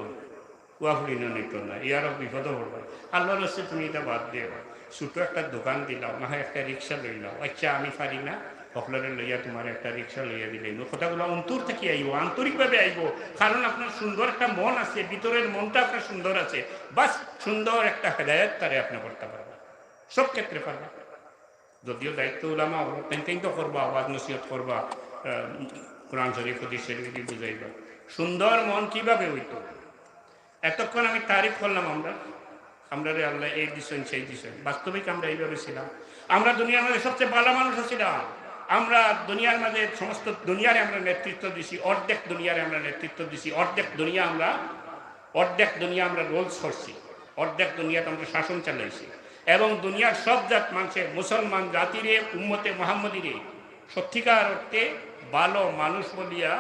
কুয়া ফুরিনো নিত না, ইয়ারও বিপদও পড়বে। আল্লাহর হচ্ছে তুমি এটা বাদ দিয়ে ছোটো একটা দোকান দিলাম, না হয় একটা রিক্সা লইলাম, আচ্ছা আমি পারি না, সকলের লইয়া তোমার একটা রিক্সা লইয়া দিলে কথাগুলো অন্তর থেকে আইব, আন্তরিকভাবে আইব। কারণ আপনার সুন্দর একটা মন আছে, ভিতরের মনটা আপনার সুন্দর আছে, বাস সুন্দর একটা হেদায়ত তারে আপনি করতে পারবেন, সব ক্ষেত্রে পারবেন। যদিও দায়িত্ব উলামা তেন তো করবা, আওয়াজ নসিহত করবা, কোরআন শরীফ হাদিস শরীফ বুঝাইবা। সুন্দর মন কিভাবে হইতো? এতক্ষণ আমি তারিফ করলাম, আমরা রে আল্লাহ এই দিচ্ছেন সেই দিচ্ছেন, বাস্তবিক আমরা এইভাবে ছিলাম। আমরা দুনিয়ার মাঝে সবচেয়ে ভালো মানুষ ছিলাম। আমরা দুনিয়ার মাঝে সমস্ত দুনিয়ারে আমরা নেতৃত্ব দিছি, অর্ধেক দুনিয়ারে আমরা নেতৃত্ব দিছি, অর্ধেক দুনিয়া আমরা রোলস করছি, অর্ধেক দুনিয়াতে আমরা শাসন চালাইছি। এবং দুনিয়ার সব জাত মানুষের, মুসলমান জাতিরে, উম্মতে মুহাম্মদীরে সত্যিকার অর্থে ভালো মানুষ বলিয়া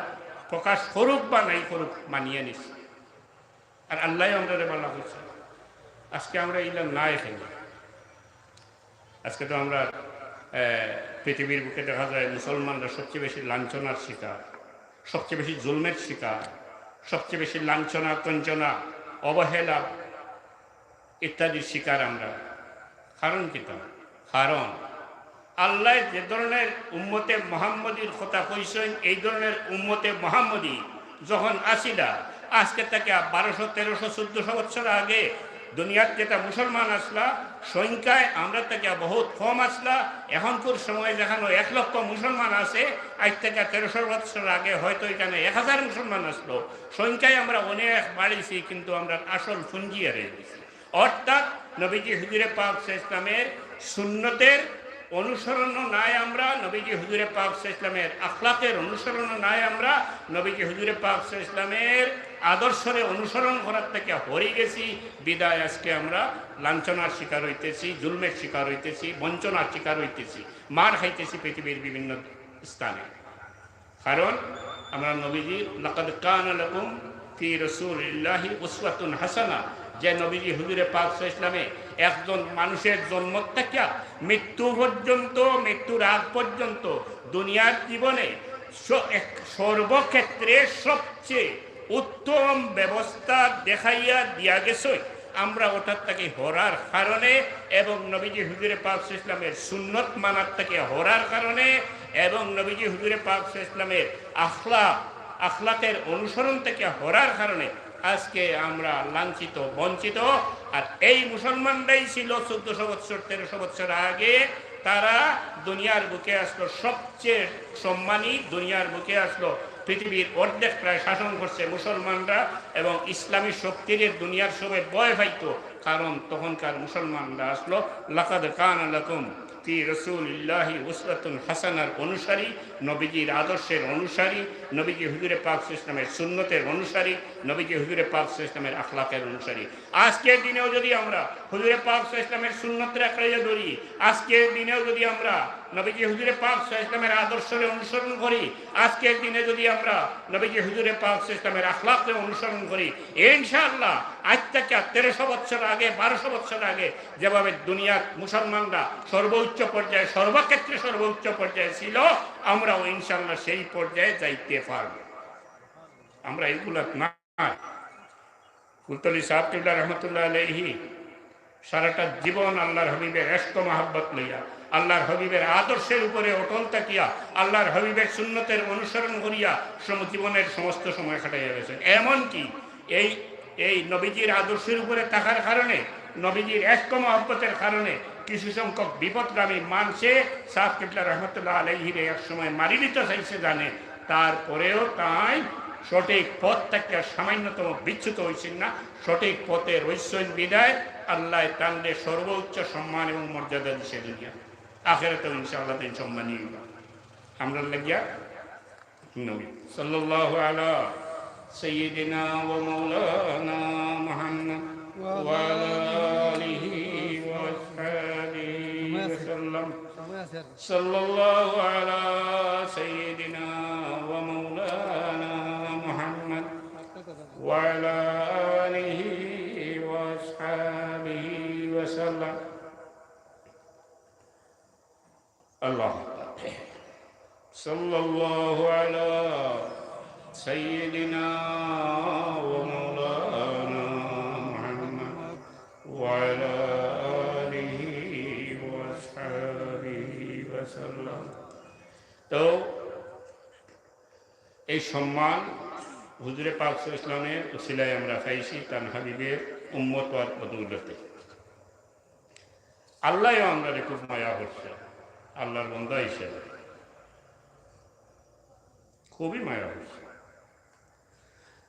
প্রকাশ করুক বা নাই করুক মানিয়ে নিছি। আর আল্লাহ আমরা ভালো করছে। আজকে আমরা এইলাম না এখানে। আজকে তো আমরা পৃথিবীর বুকে দেখা যায় মুসলমানরা সবচেয়ে বেশি লাঞ্ছনার শিকার, সবচেয়ে বেশি জুলমের শিকার, সবচেয়ে বেশি লাঞ্ছনা, কঞ্চনা, অবহেলা ইত্যাদির শিকার আমরা। কারণ কি? কারণ আল্লাহ যে ধরনের উম্মতে মুহাম্মদীর কথা কইছেন, এই ধরনের উম্মতে মুহাম্মদী যখন আসিলা, আজকে থেকে 1200, 1300, 1400 বছর আগে দুনিয়ার যেটা মুসলমান আসলা, সংখ্যায় আমরা থেকে বহুত কম আসলা। এখনকার সময় যেখানে 1 লক্ষ মুসলমান আছে, আজ থেকে 1300 বছর আগে হয়তো এখানে 1000 মুসলমান আসলো। সংখ্যায় আমরা অনেক বাড়িছি, কিন্তু আমরা আসল পুঞ্জিয়ে রয়ে গেছি। অর্থাৎ নবীজি হুজুরে পাক ইসলামের সুন্নতের অনুসরণ নাই আমরা, নবীজি হুজুরে পাক ইসলামের আখলাকের অনুসরণ নাই আমরা, নবীজি হুজুরে পাক ইসলামের আদর্শরে অনুসরণ করার থেকে হরে গেছি। বিদায় আজকে আমরা লাঞ্ছনার শিকার হইতেছি, জুলমের শিকার হইতেছি, বঞ্চনার শিকার হইতেছি, মার খাইতেছি পৃথিবীর বিভিন্ন স্থানে। কারণ আমরা নবীজি লাকাদ কানা লাকুম ফি রাসূলিল্লাহি উসওয়াতুন হাসানা, যে নবীজি হুজুরে পাক ইসলামে একজন মানুষের জন্ম থেকে মৃত্যু পর্যন্ত, মৃত্যুর আগ পর্যন্ত দুনিয়ার জীবনে সর্বক্ষেত্রে সবচেয়ে উত্তম ব্যবস্থা দেখাইয়া দিয়া গেছে। আমরা ওটার থেকে হরার কারণে এবং নবীজি হুজুরে পাক ইসলামের সুন্নত মানার থেকে হরার কারণে এবং নবীজি হুজুরে পাক ইসলামের আখলাকের অনুসরণ থেকে হরার কারণে আজকে আমরা লাঞ্ছিত, বঞ্চিত। আর এই মুসলমানরাই ছিল 1400 বছর, 1300 বছর আগে, তারা দুনিয়ার বুকে আসলো সবচেয়ে সম্মানী, দুনিয়ার বুকে আসলো পৃথিবীর অর্ধেক প্রায় শাসন করছে মুসলমানরা, এবং ইসলামী শক্তির দুনিয়ার সবাই ভয় পাইত। কারণ তখনকার মুসলমানরা আসলো লাকাদ কানা লাকুম ফি রাসূলিল্লাহি উসওয়াতুন হাসানার অনুসারী, নবীজির আদর্শের অনুসারী, নবীজি হুজুরে পাক ইসলামের সুন্নতের অনুসারী, নবীজি হুজুরে পাক ইসলামের আখলাকের অনুসারী। আজকের দিনেও যদি আমরা হুজুরে পাক ইসলামের সুন্নতের আঁকড়াইয়া ধরি, আজকের দিনেও যদি আমরা নবীজি হুজুরে পাক ইসলামের আদর্শের অনুসরণ করি, আজকের দিনে যদি আমরা নবীজি হুজুরে পাক ইসলামের আখলাকের অনুসরণ করি, ইনশাআল্লাহ আজ থেকে 1300 বছর আগে, 1200 বছর আগে যেভাবে দুনিয়ার মুসলমানরা সর্বোচ্চ পর্যায়ে, সর্বক্ষেত্রে সর্বোচ্চ পর্যায়ে ছিল, আমরাও ইনশাআল্লাহ সেই পর্যায়ে যাইতে পারব। আমরা এইগুলা না, কুলতলি সাহেব কিবলা রহমতুল্লাহ আলাইহি সারাটা জীবন আল্লাহর হাবিবের ইশক মহব্বত লইয়া, আল্লাহর হাবিবের আদর্শের উপরে অটল থাকিয়া, আল্লাহর হাবিবের সুন্নতের অনুসরণ করিয়া জীবনের সমস্ত সময় কাটাইয়া গেছেন। এমনকি এই নবীজির আদর্শের উপরে থাকার কারণে, নবীজির ইশক মহব্বতের কারণে কিছু সংখ্যক বিপদগামী মানুষে সাহেব কিবলা রহমতুল্লাহ আলাইহির এক সময় মারি দিতে চাইছে জানে, তারপরেও তাই সঠিক পথ থেকে সামান্যতম বিচ্যুত হয়েছেন না। সঠিক পথে রইছেন বিদায় আল্লাহ তানলে সর্বোচ্চ সম্মান এবং মর্যাদা দিছে দুনিয়া আখিরাতেও ইনশাআল্লাহ তিনি সম্মানী। আমরা লাগিয়া নবী সাল্লাল্লাহু আলা সাইয়্যিদিনা ওয়া মাওলানা মুহাম্মদ ওয়া আলা আলিহি ওয়া আসহাবিহি ওয়া সাল্লাম। সাল্লাল্লাহু আলা সাইয়্যিদিনা ওয়া মাওলানা মুহাম্মদ ওয়া আলা আলিহি ওয়া আসহাবিহি ওয়া সাল্লাম। আল্লাহ সাল্লাল্লাহু আলা সাইয়্যিদিনা ওয়া মাওলানা মুহাম্মদ ওয়া আলা আলিহি وسلم তো এই সম্মান হুজুরে পাক সাল্লাল্লাহু আলাইহি ওয়াসাল্লামের উসিলায় আমরা পাইছি তার হাবিবের উম্মত আর বদৌলতে আল্লাহ আমরা খুব মায়া করছে আল্লাহর বান্দা হিসেবে খুবই মায়া করছে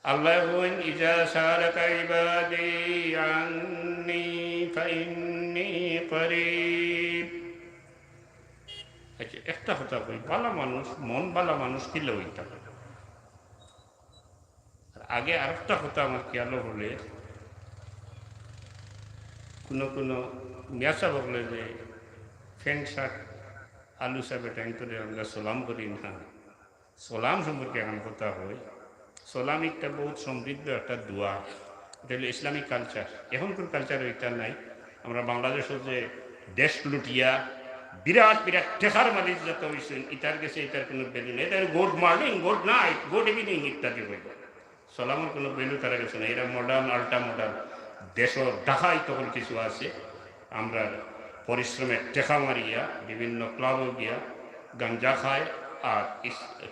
আল্লাহ বলেন ইজা সালাকা ইবাদি আন্নী ফাইন্নী করিব আচ্ছা একটা কথা কই ভালো মানুষ মন ভালো মানুষ কি লইতা আগে আরেকটা কথা আমার খেয়াল হলে কোনো মিয়াসা বললে যে ফ্যান শাক আলু সাবে ট্যাং করে আমরা সালাম করি না সালাম সম্পর্কে এখন কথা হয় সালাম একটা বহুত সমৃদ্ধ একটা দোয়া এটা হলো ইসলামিক কালচার এখনকার কালচার ওইটা নাই আমরা বাংলাদেশের যে দেশ লুটিয়া বিরাট বিরাট টেকার মালিক যত হয়েছেন ইটার গেছে এটার কোনো ভ্যালু নেই এটা good morning good night good evening ইত্যাদি হইব সালামের কোনো ভ্যালু তারা গেছে না এরা মডার্ন আল্ট্রা মডার্ন দেশের ঢাকায় তখন কিছু আছে আমরা পরিশ্রমের টেকা মারিয়া বিভিন্ন ক্লাব গিয়া গাঞ্জা খায় আর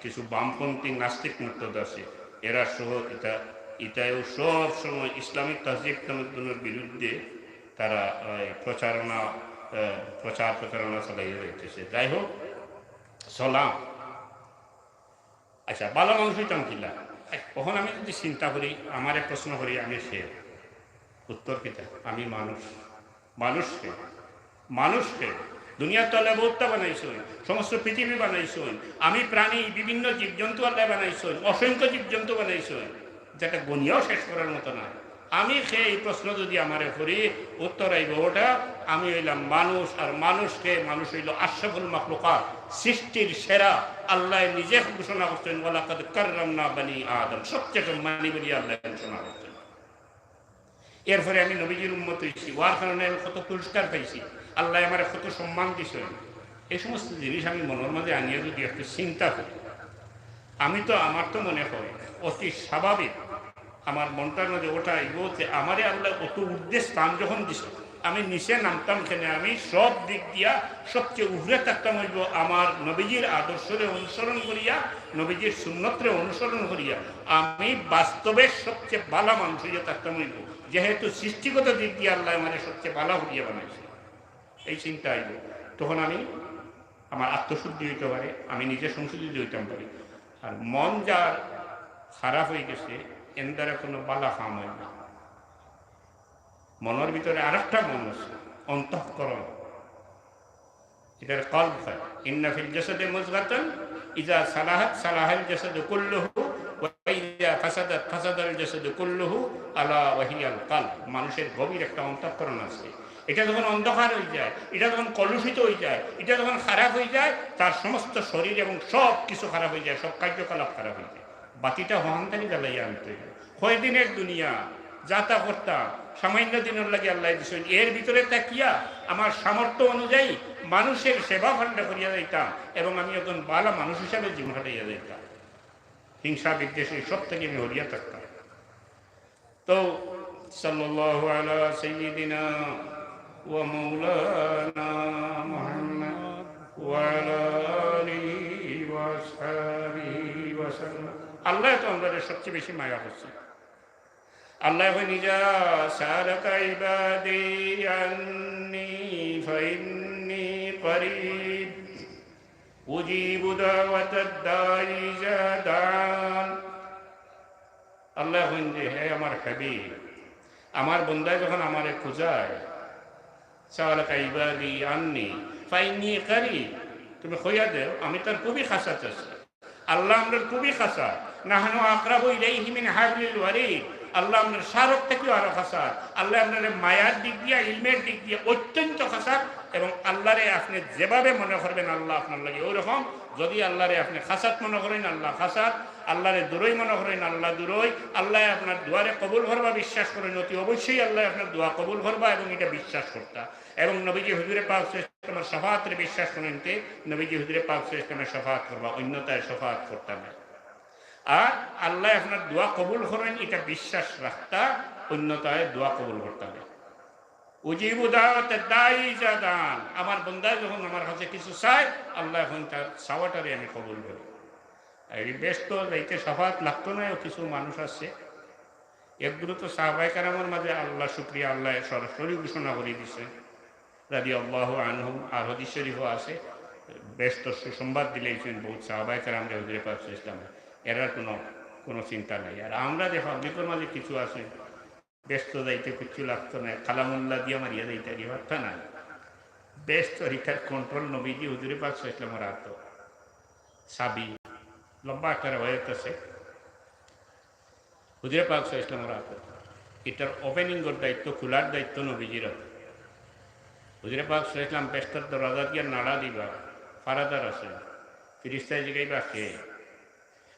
কিছু বামপন্থী নাস্তিক মুক্তদ আছে এরা সহ এটাও সব সময় ইসলামিক তাহজিব তামাদ্দুনের বিরুদ্ধে তারা প্রচারণা চালাইয়া যাইতেছে যাই হোক সালাম আচ্ছা ভালো মানুষ হইতাম কিলা কখন আমি যদি চিন্তা করি আমার প্রশ্ন করি আমি সে উত্তর কিতা আমি মানুষকে দুনিয়ার তো আল্লাহ বহুতটা বানাইছেন সমস্ত পৃথিবী বানাইছেন আমি প্রাণী বিভিন্ন জীবজন্তু আল্লাহ বানাইছেন অসংখ্য জীবজন্তু বানাইছেন যেটা গনিয়াও শেষ করার মতো না আমি সেই প্রশ্ন যদি আমারে করি উত্তর আইব ওটা আমি হইলাম মানুষ আর মানুষ হইল আশরাফুল মাখলুকাত সৃষ্টির সেরা আল্লাহ নিজে ঘোষণা করছেন ওয়ালাকাদ কাররামনা বানি আদম সবচেয়ে সম্মানী বলি আল্লাহ ঘোষণা করছেন এরপরে আমি নবীজির উম্মত হয়েছি ওয়ার কারণে আমি কত পুরস্কার পাইছি আল্লাহ আমার কত সম্মান দিয়েছেন এই সমস্ত জিনিস আমি মনের মাঝে আনিয়ে যদি একটু চিন্তা করি আমার তো মনে হয় অতি স্বাভাবিক আমার মনটার মধ্যে ওটা এগোতে আমারে আল্লাহ অত উদ্দেশ্য স্থান যখন দিছে আমি নিচে নামতাম কেন আমি সব দিক দিয়া সবচেয়ে উভরে থাকতাম হইব আমার নবীজির আদর্শরে অনুসরণ করিয়া নবীজির সুন্নতরে অনুসরণ করিয়া আমি বাস্তবের সবচেয়ে ভালো মানুষ হইয়া থাকতাম হইব যেহেতু সৃষ্টিগত দিক দিয়ে আল্লাহ মানে সবচেয়ে ভালো হইয়া বানাইছে এই চিন্তা আইব তখন আমি আমার আত্মশুদ্ধি হইতে পারে আমি নিজে সংশোধিত হইতাম পারি আর মন যার খারাপ হয়ে গেছে এর দ্বারা কোনো বালা কাম হয় না মনের ভিতরে আরেকটা মন আছে অন্তঃকরণ এটার কলব হয় ইন্না ফিল জাসাদি মুযগাতান ইযা সালাহাত সালাহাল জাসাদু কুল্লুহু ওয়া ইযা ফাসাদাত ফাসাদাল জাসাদু কুল্লুহু আলা ওয়া হিয়াল কলব মানুষের গভীর একটা অন্তঃকরণ আছে এটা যখন অন্ধকার হয়ে যায় এটা যখন কলুষিত হয়ে যায় এটা যখন খারাপ হয়ে যায় তার সমস্ত শরীর এবং সব কিছু খারাপ হয়ে যায় সব কার্যকলাপ খারাপ হয়ে যায় বাতিটা হহান্তানি জ্বালাইয়া আনতে কয়দিনের দুনিয়া যাতা করতাম সামান্য দিনের লাগে আল্লাহ দিছেন এর ভিতরে তাকিয়া আমার সামর্থ্য অনুযায়ী মানুষের সেবা ভান্ডা করিয়া যাইতাম এবং আমি এখন বালা মানুষ হিসাবে জীবন হারাইয়া যাইতাম হিংসা বিদ্বেষে সব থেকে আমি হরিয়া থাকতাম তো সাল্লাল্লাহু আলা সাইয়্যিদিনা ওয়া মাওলানা মুহাম্মদ ওয়া আলা আলিহি ওয়া আসহাবিহি ওয়া সাল্লাম আল্লাহ তো আমাদের সবচেয়ে বেশি মায়া করছে আল্লাহ নিজা সালাকা ইবাদি আন্নী ফাইন্নী করিব উজিবু দাওয়াতাদ দাঈ ইযা দাআন আল্লাহ যে হে আমার হাবিব আমার বান্দা যখন আমারে খুঁজায় সালাকা ইবাদি আন্নী ফাইন্নী করিব তুমি কইয়া দেও আমি তার খুবই খাসাত আছি আল্লাহ আমরা খুবই খাসা নাহনু আকরাবু ইলাইহি মিন হাবলিল ওয়ারিদ আল্লাহ আপনার শারক থেকেও আরো খাসার আল্লাহ আপনার মায়ার দিক দিয়ে ইলমের দিক দিয়ে অত্যন্ত খাসার এবং আল্লাহরে আপনি যেভাবে মনে করবেন আল্লাহ আপনার লাগে ওই রকম যদি আল্লাহরে আপনি খাসাত মনে করেন আল্লাহ খাসাত আল্লাহরে দূরই মনে করেন আল্লাহ দূরই আল্লাহ আপনার দুয়ারে কবুল করবা বিশ্বাস করেন অতি অবশ্যই আল্লাহ আপনার দোয়া কবুল করবা এবং এটা বিশ্বাস করতা এবং নবীজি হুজুরে পাক সাল্লাল্লাহু শাফাআতের বিশ্বাস করেন তে নবীজি হুজুরে পাক সাল্লাল্লাহু শাফাআত করবা অন্যতায় শাফাআত করতা না আর আল্লাহ আপনার দোয়া কবুল করেন এটা বিশ্বাস রাখতা অন্যতায় দোয়া কবুল করতে হবে উজিবু দাওয়াতে দাঈ ইযা দান। আমার বান্দা যখন আমার কাছে কিছু চায়, আল্লাহ এখন তার চাওয়াটারে আমি কবুল করি। এই ব্যস্ত যাইতে সাফাত লাগতো না, কিছু মানুষ আছে একগুলো তো সাহাবায়ে কেরামের মাঝে আল্লাহ শুকরিয়া, আল্লাহ সরাসরি ঘোষণা করে দিছে রাদিয়াল্লাহু আনহুম। আর হাদিস শরীফও আছে, ব্যস্ত সুসংবাদ দিলেছেন বহুত সাহাবায়ে কেরাম হুজুরে পাক সাল্লাল্লাহু আলাইহি ওয়াসাল্লাম, এরার কোনো চিন্তা নাই। আর আমরা যে পাবলিকের মাঝে কিছু আছে ব্যস্ত যাইতে কিচ্ছু লাগতো না, কালামুল্লাহ দিয়ে মারিয়া যাইতে পারতা না। ব্যস্ত রিটার কন্ট্রোল নবীজি হুজুরে পাক সাল্লাল্লাহু আলাইহি ওয়াসাল্লামের হাতে সাবি লম্বা একটা রওয়ায়াত আছে, হুজুরে পাক সাল্লাল্লাহু আলাইহি ওয়াসাল্লামের হাতে এটার ওপেনিংয়ের দায়িত্ব, খোলার দায়িত্ব নবীজির হাতে। হুজুরে পাক সাল্লাল্লাহু আলাইহি ওয়াসাল্লাম ব্যস্তর দরজা দিয়ে নাড়া দিবা, ফারাদার আছে, ফিরিস্তায় জিগাইবা কে?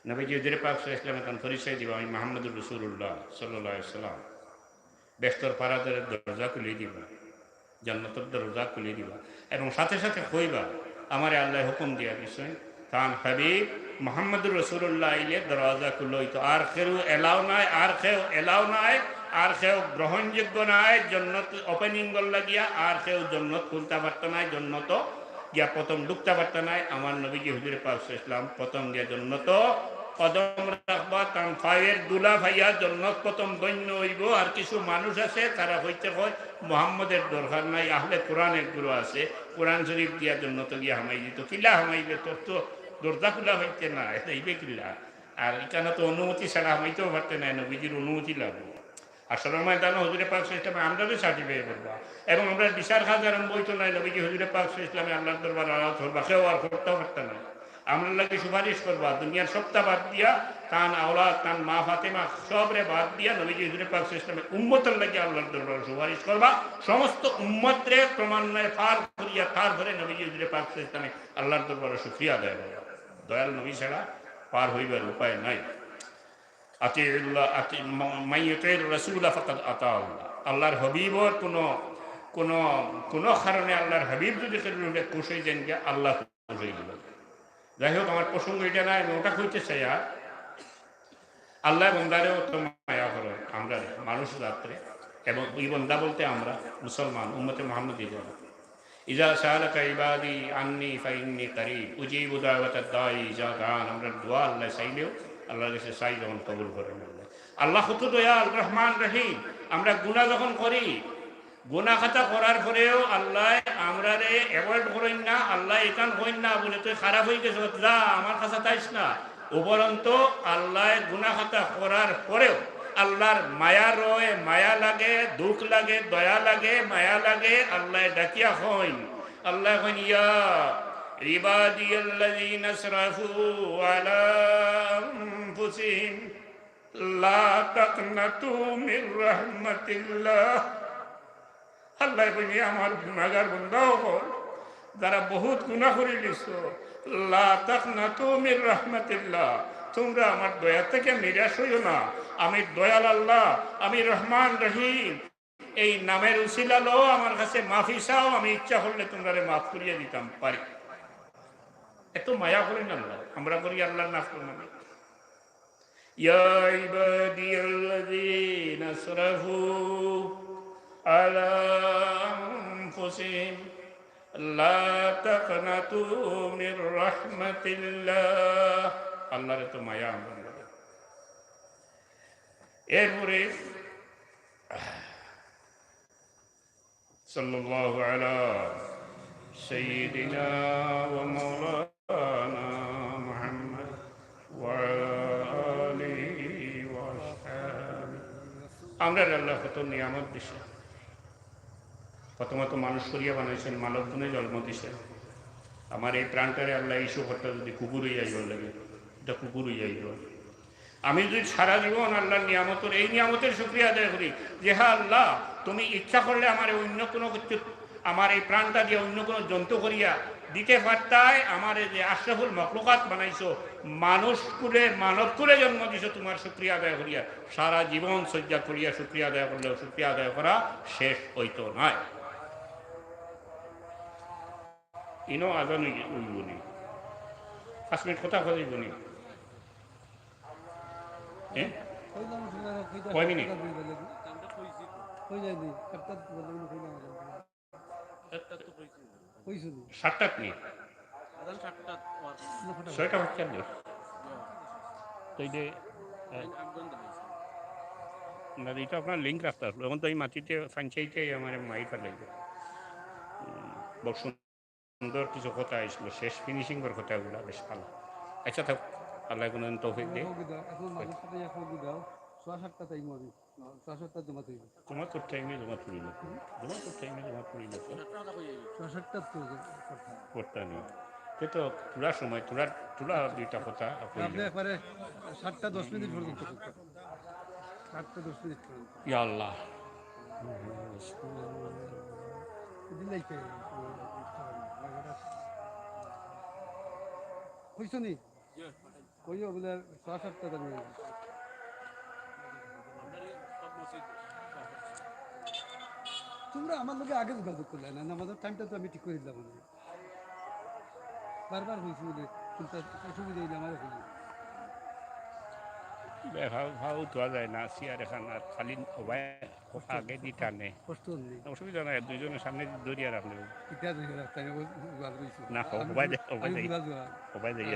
নবীজি হুজুরে পাক সাল্লাল্লাহু আলাইহি ওয়াসাল্লাম তখন পরিচয় দিবা, আমি মুহাম্মদুর রাসূলুল্লাহ সাল্লাল্লাহু আলাইহি ওয়াসাল্লাম। ব্যস্তর ফারাদারের দরজা খুলে দিবা, জান্নাতের দরজা খুলে দিবা, এবং সাথে সাথে কইবা আমারে আল্লাহ হুকুম দিয়া দিছেন তান হাবিব মুহাম্মদুর রাসূলুল্লাহ আইলে দরজা খুলো। তো আর কেউ এলাও নাই, আর কেউ এলাও নাই, আর কেউ গ্রহণযোগ্য নাই জন্নত ওপেনিং গল লাগিয়া, আর কেউ জন্নত খুলতে পারত নাই, জন্নত গিয়া প্রথম ঢুকতে পারত নাই। আমার নবীজি হুজুরে পাক সাল্লাল্লাহু আলাইহি ওয়াসাল্লাম প্রথম গিয়া জন্নত কদম রাখবা, তান পায়ের দুলা ভাইয়া জন্নত প্রথম দৈন্য হইব। আর কিছু মানুষ আছে তারা হইতে হয় মুহাম্মদের দরকার নাই, আহলে কোরআনের গুরু আছে, কোরআন শরীফ দিয়া জন্নত গিয়া হামাই দিত। কিলা হামাইবে? তোর তো দরজা খোলা হইতে না, এইবে কিল্লা। আর এখানে তো অনুমতি ছাড়া হামাইতেও পারতে নাই, নবীজির অনুমতি লাগবে। আসলে ময়দানে হুজুরে পাক সাল্লাল্লাহু আলাইহি ওয়াসাল্লাম আমরা সার্টিফাই করবা, এবং আমরা বিচার খাজ আরম্ভ হইতো নাই, নবীজি হুজুরে পাক সাল্লাল্লাহু আলাইহি ওয়াসাল্লামে আল্লাহর দরবারে আওয়াজ করবা, কেউ আর করতেও পারত না। আমরা লাগে সুপারিশ করবা, দুনিয়ার সবটা বাদ দিয়া, তান আওলাদ, তান মা ফাতেমা সবরে বাদ দিয়া নবীজি হুজুরে পাক সাল্লাল্লাহু আলাইহি ওয়াসাল্লামের উম্মতের লাগে আল্লাহর দরবারে সুপারিশ করবা। সমস্ত উম্মতরে ক্রমান্বয়ে পার করিয়া তারপরে নবীজি হুজুরে পাক সাল্লাল্লাহু আলাইহি ওয়াসাল্লামে আল্লাহর দরবারে শুকরিয়া আদায় করবা। দয়াল নবী ছাড়া পার হইবার উপায় নাই। আতিউল্লাহ আতি মাইয়ুতির রাসূলা ফাকাদ আতাউল্লাহ। আল্লাহর হাবিবর কোনো কারণে আল্লাহর হাবিব যদি কেউ খুশি হয়ে যান, আল্লাহ খুশি হয়ে গেল। যাই হোক, আমার প্রসঙ্গ এটা নাই, আমি ওটা কইতে চাই। আর আল্লাহ বন্দারেও তো মায়া করে আমরা মানুষ রাত্রে, এবং ওই বন্দা বলতে আমরা মুসলমান উম্মতে মুহাম্মদী। ইজা সালাকা ইবাদি আন্নি ফাইন্নি কারীব উজিবু দাওয়াতাদ দাঈ ইজা দান। আমরা দোয়া আল্লাহ চাইলেও আল্লাহর কাছে চাই যখন কবুল করেন আল্লাহ। আল্লাহ কত দয়াল, রহমান, রহিম। আমরা গুনাহ যখন করি, গুনাহ খাতা করার পরেও আল্লাহ আমরারে অ্যাভয়েড করেন না, আল্লাহ এখান করেন না বলে তুই খারাপ হয়ে গেছে যা আমার কাছে তাইস না। উপরন্ত আল্লাহ গুনাহ খাতা করার পরেও আল্লাহর মায়া রয়, মায়া লাগে, দুঃখ লাগে, দয়া লাগে, মায়া লাগে। আল্লাহ ডাকিয়া হইন, আল্লাহ হইন ইয়া ইবাদিয়াল্লাযীনা আসরাফু আলা আনফুসিহিম লা তাকনাতু মির রাহমাতিল্লাহ। আল্লাহ কইনি আমার গুনাহগার বান্দাও হল, যারা বহুত গুনাহ করে লিছো, লা তাকনাতু মির রাহমাতিল্লাহ, তোমরা আমার দয়া থেকে নিরাশ হইও না। আমি দয়াল আল্লাহ, আমি রহমান রহিম, এই নামের উসিলা লো, আমার কাছে মাফি চাও, আমি ইচ্ছা করলে তোমরা মাফ করিয়ে দিতাম পারি। এত মায়া করেন আল্লাহ, আমরা করি আল্লাহর নাফরমানি। ইয়া ইবাদিয়াল্লাযীনা আসরাফু আলা আনফুসিহিম লা তাকনাতু মির রাহমাতিল্লাহ। আল্লাহর এত মায়া আমরা। এরপরে সাল্লাল্লাহু আলা সাইয়্যিদিনা ওয়া মাওলানা মুহাম্মদ ওয়া আলিহি ওয়া আসহাবিহি। আমরা আল্লাহ কত নিয়ামত দিছে। প্রথমত মানুষ করিয়া বানাইছেন, মানব গুণে জন্ম দিছেন। আমার এই প্রাণটারে আল্লাহ ইস্যু করতে যদি কুকুর হইয়া লাগে, এটা কুকুর হইয়া। আমি যদি সারা জীবন আল্লাহর নিয়ামতের এই নিয়ামতের শুকরিয়া আদায় করি যে হ্যাঁ আল্লাহ তুমি ইচ্ছা করলে আমার অন্য কোনো কিছু, আমার এই প্রাণটা দিয়ে অন্য কোনো জন্তু করিয়া দিতে পারতাই, আমার এই যে আশরাফুল মখলুকাত বানাইছো, মানুষ কুলে মানব কুলে জন্ম দিছো, তোমার শুকরিয়া আদায় করিয়া সারা জীবন সজ্জা করিয়া শুকরিয়া আদায় করলেও শুকরিয়া আদায় করা শেষ হইতো নয়। ইনো আজান উইবনি 5 মিনিট কথা কইবনি। কয় মিনিট? হয়ে যায়নি একটা বলে হইলাম হয়েছিল 7টাত নি না ফটাফট 6টা বাচ্চা দিস তো এই যে না এটা আপনার লিঙ্ক রাখতে আসলো এখন তো এই মাটিতে ফাঞ্চাইতে আমার মাই ফেলাইবে বহু সুন্দর কিছু কথা আসলো শেষ ফিনিশিং করার কথাগুলো বেশ ভালো আচ্ছা থাক আল্লাহ কোনো তৌফিক দে এখন মানুষের সাথে এক হোক দাও 6-7টা টাইম হবে 6-7টা জমা তৈরি তোমার তোর টাইমে জমা পড়িল তোমার তোর টাইমে জমা পড়িল 6-7টা তো করতে নেই সে তো তোলার সময় তোলা দুইটা কথা আপনি একবারে 7টা 10 মিনিট পর্যন্ত করতে 7টা 10 মিনিট পর্যন্ত ইয়া আল্লাহ দিলাই হইছো নি কইও বলে 6-7টা দামি তোমরা আমার লোকে আগে যোগাযোগ করলে না আমাদের টাইমটা তো আমি ঠিক করে দিলাম বারবার হয়েছি বলে কিন্তু অসুবিধা হইলে আমার হইল ভাও ধোয়া যায় না চেয়ার এখন আর খালি হবাই আগে দি টানে কষ্ট নেই অসুবিধা নাই দুইজনের সামনে দরিয়া রাখলে ইটা ধরে রাখতে আমি হয়েছি না হবাই যাই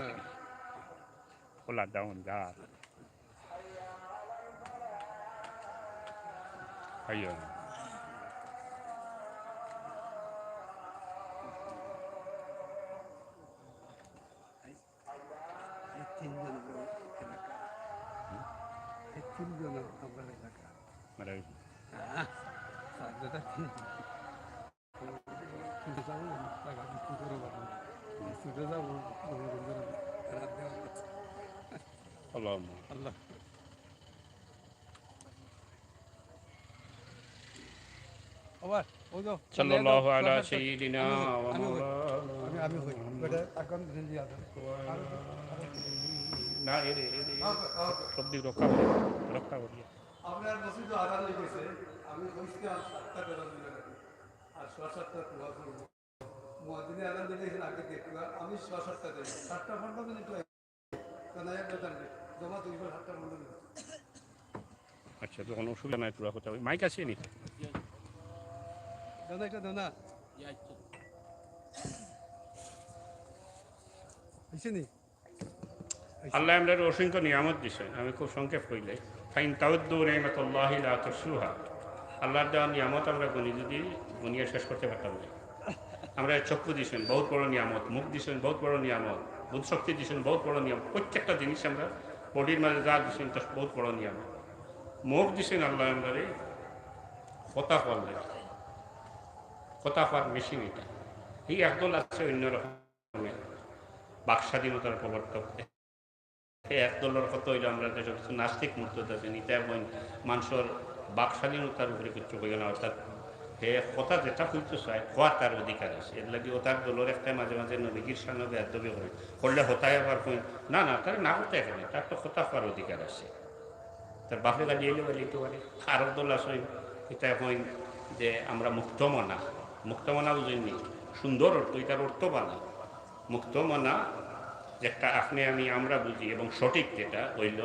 খোলা ডাউন যা আইয়া তিনজন আমরা এলাকা মানে ছুটে যাবো টাকা বিক্রি করে পাবো ছুটে যাবো আল্লাহ আল্লাহ আবার ওই তো সাল্লাল্লাহু আলা সাইয়্যিদিনা ওয়া আমি হই বেটা এখন জলদি আসো না এরে সব দিক রক্ষা করি আপনার মসজিদে আজান লেগেছে আমি বসতে আর 7টা বেলা দিলে আর 7টা দোয়া করব মুয়াজ্জিনে আজান দিয়েছেন আগে দেখলাম আমি 7টা দেই 7টা 15 মিনিট লাগে কারণ এক বেলা জমা 7টা 15 মিনিট আচ্ছা তো কোনো অসুবিধা নাই তোরা কথা মাইক আছে নি দাদা এটা দাও না হইছে নি আল্লাহ আমাদের অসংখ্য নিয়ামত দিছে আমি খুব সংক্ষেপ কইলে ফাইন তাউদ্দু নি'মাতাল্লাহি লা তুহসুহা আল্লাহর দেওয়া নিয়ামত আমরা গুনিয়ে শেষ করতে পারতাম না আমরা চক্ষু দিয়েছেন বহুত বড় নিয়ামত মুখ দিয়েছেন বহুত বড় নিয়ামত বুধ শক্তি দিয়েছেন বহুত বড় নিয়ামত প্রত্যেকটা জিনিস আমরা বডির মাঝে যা দিয়েছেন তা বহুত বড় নিয়ামত মুখ দিয়েছেন আল্লাহ আমাদের কথা বললে কথা হওয়ার মেশিন এটা এই একদল আছে অন্য রকমের বাক স্বাধীনতার প্রবর্তক একদলের কত হইলে আমরা যেসব কিছু নাস্তিক মূর্তি আছে নিতে এবং মানুষের বাক স্বাধীনতার উপরে কিছু হইল না অর্থাৎ হে কথা যেটা হইতে চায় হওয়ার তার অধিকার আছে এর লাগে ও তার দলের একটা মাঝে মাঝে নবীগীর সামনে বেদবি করে করলে হতায় আবার কই না না তার না হতে এখানে তার তো কথা হওয়ার অধিকার আছে তার বাপে গাড়ি এলে বলিতে পারে আরব দল আছে এটা এখন যে আমরা মুক্তমনা বুঝিনি সুন্দর অর্থ এটার অর্থ বানা মুক্তমনা যেটা আপনি আমরা বুঝি এবং সঠিক যেটা হইল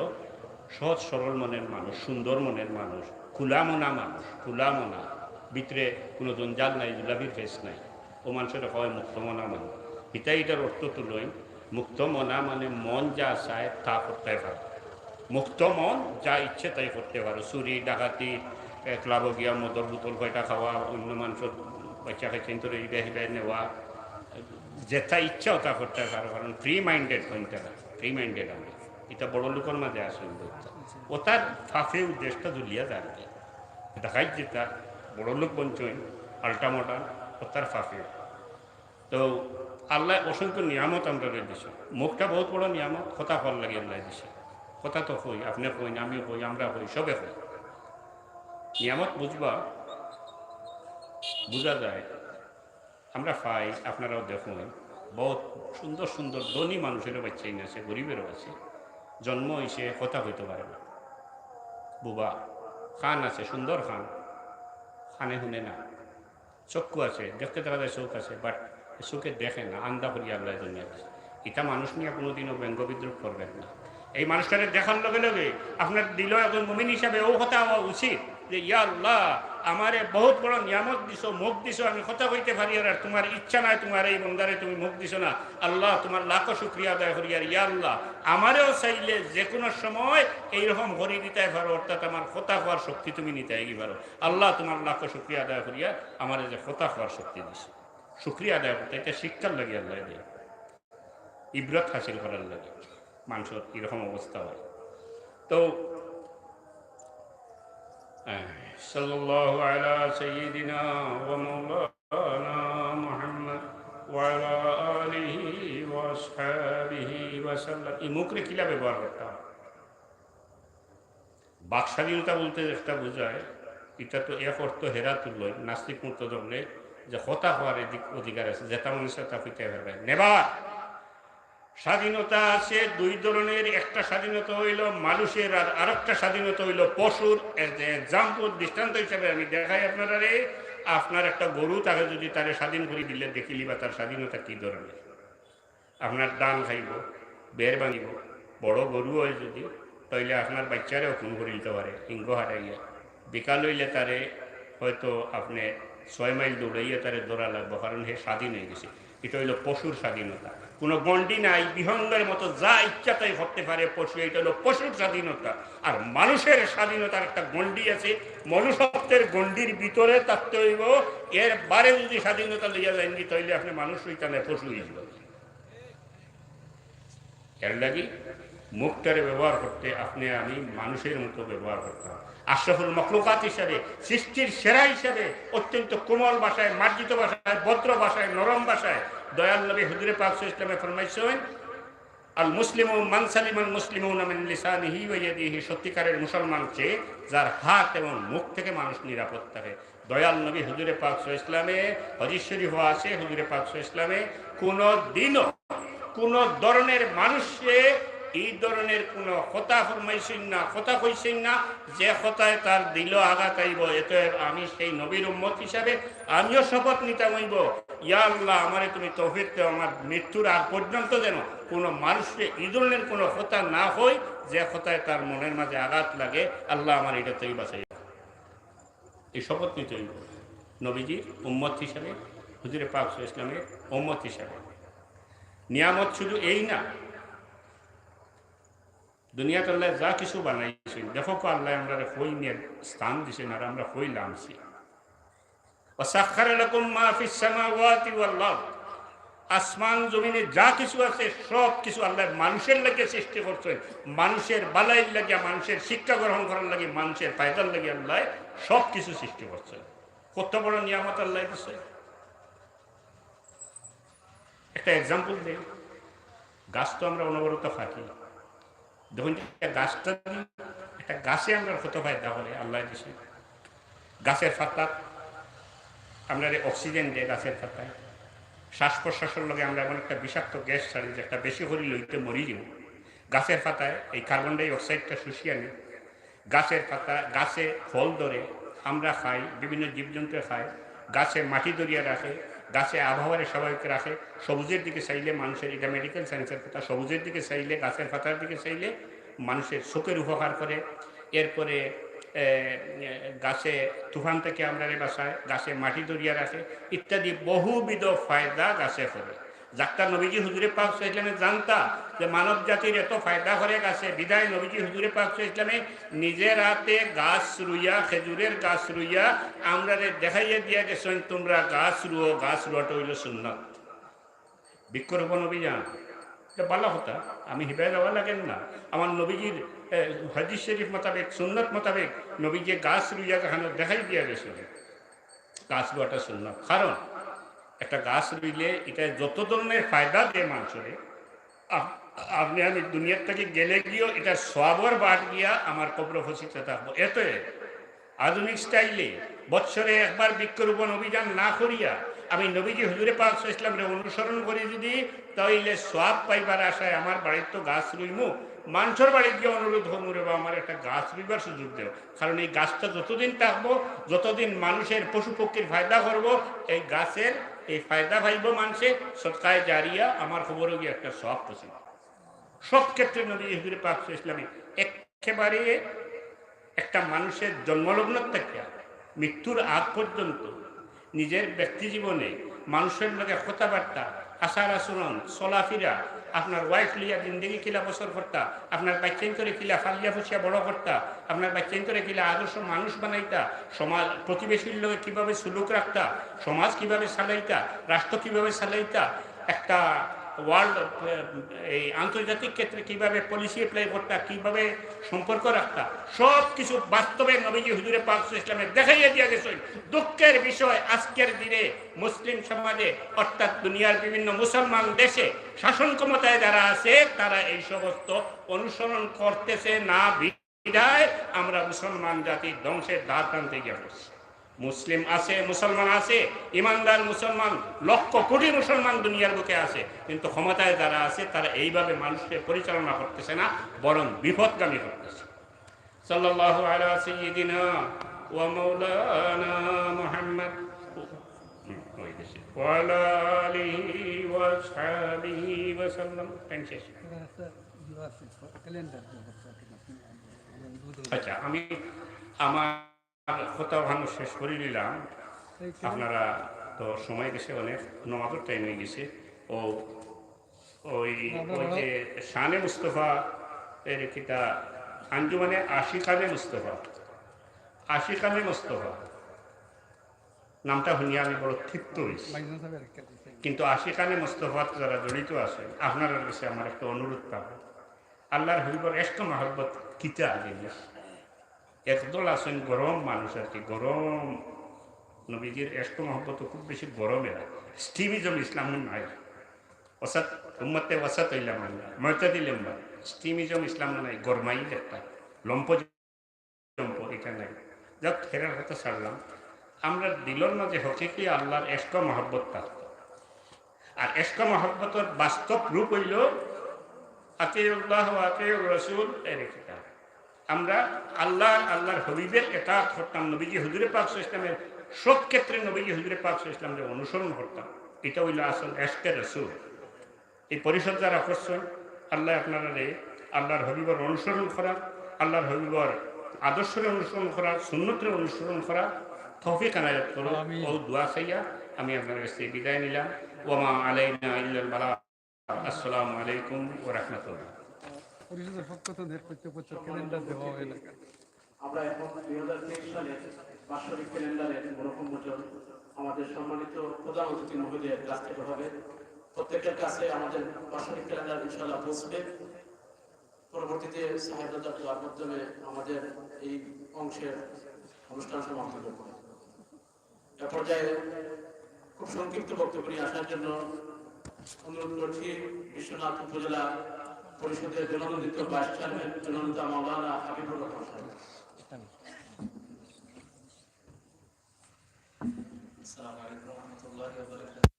সহজ সরল মনের মানুষ সুন্দর মনের মানুষ খোলা মনা ভিতরে কোনো জঞ্জাল নাই জুলাবির ফেস নাই ও মানুষের হয় মুক্তমনা মানুষ এটার অর্থ তুলই মুক্তমনা মানে মন যা চায় তা করতে পারে মুক্ত মন যা ইচ্ছে তাই করতে পারো চুরি ডাকাতি ক্লাবে গিয়া মদর বোতল কয়টা খাওয়া অন্য মানুষের বাচ্চা খাইছেন তোর হিবাই নেওয়া যেটা ইচ্ছা ওটা করতে পারো কারণ ফ্রি মাইন্ডেড হইতে পারে ফ্রি মাইন্ডেড আমি এটা বড় লোকের মাঝে আসেন ও তার ফাঁসে উদ্দেশ্যটা ঝুলিয়া যাবে দেখাই যেটা বড় লোক বঞ্চন আল্টা মডার্ন ও তার ফাঁসে তো আল্লাহ অসংখ্য নিয়ামত আমরা দিছে মুখটা বহুত বড় নিয়ামত কথা ফল লাগে আল্লাহ দিছে কথা তো হই আপনি কইন আমিও কই আমরা হই সবে হই নিয়ামত বুঝা যায় আমরা পাই আপনারাও দেখুন বহুত সুন্দর সুন্দর ধনী মানুষেরও বাচ্চাই আছে গরিবেরও আছে জন্ম হয়েছে কথা হইতে পারে না বুবা খান আছে সুন্দর খানে শুনে না চক্ষু আছে দেখতে দেখা যায় চোখ আছে বাট চোখে দেখে না আন্দা করি আল্লাহ দুনিয়া এটা মানুষ নিয়ে কোনোদিনও ব্যঙ্গ বিদ্রুপ করবেন না এই মানুষটাকে দেখার লগে লগে আপনার দিল একজন মুমিন হিসাবে ও কথা হওয়া উচিত যে ইয়া আল্লাহ আমারে বহুত বড় নিয়ামত দিছো, মুখ দিছো, আমি কথা কইতে পারি আর তোমার ইচ্ছা নাই তোমার এই বন্দারে তুমি মুখ দিছো না। আল্লাহ তোমার লাখো শুক্রিয়া আদায় করি। আর ইয়া আল্লাহ আমারেও চাইলে যে কোনো সময় এইরকম ঘড়ি দিতে পারো, অর্থাৎ আমার কথা হওয়ার শক্তি তুমি নিতে পারো। আল্লাহ তোমার লাখো শুক্রিয়া আদায় করিয়া আমার যে কথা হওয়ার শক্তি দিছো, শুক্রিয়া আদায় করতে এটা শিক্ষার লাগে আল্লাহ দিয়ে, ইব্রত হাসিল করার লাগে মানুষের এরকম অবস্থা হয়। তো সাল্লাল্লাহু আলা সাইয়্যিদিনা ওয়া মাওলানা মুহাম্মদ ওয়া আলা আলিহি ওয়া আসহাবিহি ওয়া সাল্লাম। এই মুখরে কিলা ব্যবহার করতাম। বাকস্বাধীনতা বলতে একটা বোঝায়, এটা তো এক অর্থ হেরাতুল লয়, নাস্তিক মুক্ত ধরলে যে হতা হওয়ার অধিকার আছে, যেটা মানুষের তা হইতে পারবে নেবার। স্বাধীনতা আছে দুই ধরনের, একটা স্বাধীনতা হইল মানুষের আর আরেকটা স্বাধীনতা হইল পশুর। এক্সাম্পল দৃষ্টান্ত হিসাবে আমি দেখাই আপনারা, আপনার একটা গরু তাকে যদি তারে স্বাধীন করে দিলে দেখিলি বা তার স্বাধীনতা কি ধরনের। আপনার ডান খাইব, বের ভাঙিব, বড় গরু হয় যদি তাইলে আপনার বাচ্চারেও খুন করে দিতে পারে হিংগ হারাইয়া। বিকাল হইলে তারে হয়তো আপনি 6 মাইল দৌড়াইয়া তারে দৌড়া লাগবো, কারণ সে স্বাধীন হয়ে গেছে। এটা হইল পশুর স্বাধীনতা, কোনো গণ্ডি নাই, বিহঙ্গের মতো যা ইচ্ছা তাই করতে পারে পশু। এটা হলো পশুর স্বাধীনতা। আর মানুষের স্বাধীনতার একটা গণ্ডি আছে, মনুষ্যত্বের গণ্ডির ভিতরে থাকতে হইব। এর বারে যদি স্বাধীনতা লইয়া যায়নি তাইলে আপনি মানুষ হইতে না, পশু হয়ে যাবে। এর লাগি মুখটারে ব্যবহার করতে আপনি আমি মানুষের মতো ব্যবহার করতে হবে। আশরাফুল মখলুকাত হিসাবে, সৃষ্টির সেরা হিসাবে, অত্যন্ত কোমল ভাষায়, মার্জিত ভাষায়, ভদ্র ভাষায়, নরম ভাষায় দয়াল নবী হুজুরে পাক সাল্লাল্লাহু আলাইহি ওয়াসাল্লাম ফরমাইছেন, আল মুসলিমু মান সালিমাল মুসলিমুনা মিন লিসানিহি ওয়া ইয়াদিহি। সত্যিকারের মুসলমান সে যার হাত এবং মুখ থেকে মানুষ নিরাপদ থাকে। দয়াল নবী হুজুরে পাক সাল্লাল্লাহু আলাইহি ওয়াসাল্লামে হাদিস শরীফ আছে, হুজুরে পাক সাল্লাল্লাহু আলাইহি ওয়াসাল্লামে কোনো দিনও কোন ধরনের মানুষে এই ধরনের কোন কথা ফরমাইছেন না, কথা কইছেন না যে কথায় তার দিল আঘাত আইব। এতে আমি সেই নবীর উম্মত হিসাবে আমিও শপথ নিতে হইব, ইয়া আল্লাহ আমারে তুমি তৌফিক দাও, আমার মৃত্যুর আগ পর্যন্ত যেন কোনো মানুষকে এই ধরনের কোনো কথা না হয় যে কথায় তার মনের মাঝে আঘাত লাগে। আল্লাহ আমার এটা থেকে বাঁচাই, এই শপথ নিতে হইব নবীজির উম্মত হিসাবে, হুজুরে পাক সাল্লাল্লাহু আলাইহি ওয়াসাল্লামের উম্মত হিসাবে। নিয়ামত শুধু এই না, দুনিয়াতে আল্লাহ যা কিছু বানাইছেন, দেখো আল্লাহ আমরা হই নিয়ে স্থান দিছেন আর আমরা হই লামছি। ওয়াসাখখারা লাকুম মা ফিস সামাওয়াতি ওয়াল আরদ। আসমান জমিনে যা কিছু আছে সব কিছু আল্লাহ মানুষের লাগে সৃষ্টি করছেন। মানুষের বালাইয়ের লাগে, মানুষের শিক্ষা গ্রহণ করার লাগে, মানুষের ফায়দার লাগে আল্লাহ সব কিছু সৃষ্টি করছেন। কত বড় নিয়ামত আল্লাহ দিচ্ছে। একটা এক্সাম্পল দেই, গাছ তো আমরা অনবরত থাকি। দেখুন গাছটা, একটা গাছে আমরা কত ফায়দা করে আল্লাহ দিছে। গাছের পাতা আমরা অক্সিজেন দেয়, গাছের পাতায় শ্বাস প্রশ্বাসের লগে আমরা এমন একটা বিষাক্ত গ্যাস ছাড়ি যে একটা বেশি করে লইতে মরি যাব। গাছের পাতায় এই কার্বন ডাই অক্সাইডটা শুষিয়ে নেয়। গাছের পাতা, গাছে ফল ধরে, আমরা খাই, বিভিন্ন জীবজন্তু খায়। গাছে মাটি দরিয়া রাখে, গাছে আবহাওয়ার স্বাভাবিক রাখে। সবুজের দিকে চাইলে মানুষের, এটা মেডিকেল সায়েন্সের কথা, সবুজের দিকে চাইলে, গাছের পাতার দিকে চাইলে মানুষের চোখের উপকার করে। এরপরে গাছে তুফান থেকে আমরা বাঁচায়, গাছে মাটি দরিয়া রাখে, ইত্যাদি বহুবিধ ফায়দা গাছে করে। যাক্তা নবীজি হুজুরে পাক সাল্লাল্লাহু আলাইহি ওয়াসাল্লামে জানতা যে মানব জাতির এত ফায়দা করে গাছে, বিদায় নবীজি হুজুরে পাক সাল্লাল্লাহু আলাইহি ওয়াসাল্লামে নিজের হাতে গাছ রুইয়া, খেজুরের গাছ রুইয়া আমরা দেখাইয়া দিয়া গেছেন, তোমরা গাছ রুও, গাছ রুয়াটা হইল সুন্নাত। বৃক্ষরোপণ অভিযান এটা ভালো কথা, আমি হিবায় দেওয়া লাগেন না। আমার নবীজির হাদিস শরীফ মোতাবেক, সুন্নত মোতাবেক নবীজি গাছ রুইয়া দেখানো দেখাই দিয়া গেছে গাছ রুয়াটা সুন্নাত। কারণ একটা গাছ রুইলে এটা যত ধরনের ফায়দা দেয় মানুষের, আপনি আমি দুনিয়ার থেকে গেলে গিয়েও এটা সবর বাদ গিয়া আমার কবর ফসিতে থাকবো। এত আধুনিক স্টাইলে বৎসরে একবার বৃক্ষরোপণ অভিযান না করিয়া আমি নবীজি হুজুরে পাক সাল্লাল্লাহু আলাইহি ওয়াসাল্লামকে অনুসরণ করি যদি, তাইলে সওয়াব পাইবার আশায় আমার বাড়ির তো গাছ রুইমু, মানুষের বাড়ি গিয়ে অনুরোধ হমু রে বা আমার একটা গাছ রুইবার সুযোগ দেও। কারণ এই গাছটা যতদিন থাকবো, যতদিন মানুষের পশু পক্ষীর ফায়দা করবো, এই গাছের এই ফায়দা পাইব মানুষে, সদকায়ে জারিয়া আমার খবরও গিয়ে একটা সওয়াব পৌঁছে। সব ক্ষেত্রে নবী হুজুরে পাক ইসলামে একেবারে একটা মানুষের জন্মলগ্ন থেকে মৃত্যুর আগ পর্যন্ত নিজের ব্যক্তি জীবনে মানুষের লগে কথাবার্তা, আচার আচরণ, চলাফেরা, আপনার ওয়াইফ লিয়া জিন্দগি কিলা বছর করতা, আপনার বাচ্চাইন করে কিলা ফালিয়া ফুসিয়া বড় করতা, আপনার বাচ্চাইন করে কিলা আদর্শ মানুষ বানাইতা, সমাজ প্রতিবেশীর লগে কিভাবে সুলুক রাখতা, সমাজ কিভাবে চালাইতা, রাষ্ট্র কিভাবে চালাইতা, একটা ওয়ার্ল্ড এই আন্তর্জাতিক ক্ষেত্রে কিভাবে পলিসি অ্যাপ্লাই করতা, কিভাবে সম্পর্ক রাখতা, সব কিছু বাস্তবে নবীজি হুজুরে পাক ইসলামে দেখাইয়া দিয়া গেছেন। দুঃখের বিষয় আজকের দিনে মুসলিম সমাজে অর্থাৎ দুনিয়ার বিভিন্ন মুসলমান দেশে শাসন ক্ষমতায় যারা আছে তারা এই সমস্ত অনুসরণ করতেছে না বিধায় আমরা মুসলমান জাতির ধ্বংসের দ্বার প্রান্তে গিয়ে পড়ছি। মুসলিম আছে, মুসলমান আছে, ইমানদার মুসলমান, লক্ষ কোটি মুসলমান দুনিয়ার বুকে আছে, কিন্তু ক্ষমতায় যারা আছে তারা এইভাবে মানুষকে পরিচালনা করতেছে না, বরং বিপদগামী করতেছে। সাল্লাল্লাহু আলা সাইয়্যিদিনা ওয়া মাওলানা মুহাম্মদ ওয়া আলা আলিহি ওয়া আসহাবিহি ওয়া সাল্লাম। আচ্ছা, আমি আমার কথা ভাঙা শেষ করে নিলাম। আপনারা তো সময় গেছে, অনেক নমাজের টাইম হয়ে গেছে। ও ওই ওই যে শানে মুস্তফা এর কিতা আঞ্জুমানে আশিকানে মুস্তফা, আশিকানে মুস্তফা নামটা শুনিয়ে আমি বড় তৃপ্ত হয়েছি। কিন্তু আশিকানে মুস্তফা যারা জড়িত আছেন, আপনার কাছে আমার একটা অনুরোধ পাবো, আল্লাহর হইবর এষ্ট মহব্বত কিতা জিনিস। একদল আছেন গরম মানুষ আর কি, গরম নবীজির এষ্ট মহব্বত খুব বেশি গরমের, স্টিমিজম ইসলাম নাই, অসাত উম্মতে ওয়াসাত হইলাম ময়তা দিলাম না, স্টিমিজম ইসলাম নাই, গরমাই একটা লম্প জম্প এটা নাই। যাক, ফেরার কথা ছাড়লাম। আমরা দিলর মাঝে হকিকি আল্লাহর এষ্ট মহব্বত থাকত, আর এষ্ট মহব্বতের বাস্তব রূপ হইল আতিউল্লাহ ওয়া আতিউর রাসূল এর কিতাব। আমরা আল্লাহর হবিবের এতাআত করতাম, নবীজি হুজুরে পাক ইসলামের সব ক্ষেত্রে নবীজি হুজুরে পাক ইসলামের অনুসরণ করতাম। এটা হইল আসল এশকে রাসূল। এই পরিষদ যারা করছেন, আল্লাহ আপনারা আল্লাহর হবিবর অনুসরণ করা, আল্লাহর হবিবর আদর্শের অনুসরণ করা, সুন্নতের অনুসরণ করা তৌফিক আনায়াত করো। ও দোয়া চাইয়া আমি আপনার কাছে বিদায় নিলাম। ওয়া মা আলাইনা ইল্লাল বালাগ। আসসালামু আলাইকুম ওয়া রাহমাতুল্লাহ। পরিষদের পক্ষ থেকে প্রত্যেক বছর ক্যালেন্ডার দেওয়া হয় না। আমরা এখন 2023 সালের বাৎসরিক ক্যালেন্ডারের মরহুম মোচন আমাদের সম্মানিত প্রধান অতিথি মহোদয়ের কাছ থেকে হবে। প্রত্যেকের কাছে আমাদের বাৎসরিক ক্যালেন্ডার ইনশাআল্লাহ পৌঁছবে। পরবর্তীতে সাহেবজাদা দোয়ার মাধ্যমে আমাদের এই অংশের অনুষ্ঠান সমাপ্ত করব। এ পর্যায়ে খুব সংক্ষিপ্ত বক্তব্য নিয়ে আসার জন্য অনুরোধ করছি বিশ্বনাথ উপজেলা পরিষদের জননন্দিত ভাইস চেয়ারম্যান জননেতা মাওলানা হাবিবুর রহমান সাহেব। আসসালামু আলাইকুম ওয়া রাহমাতুল্লাহি ওয়া বারাকাতুহু।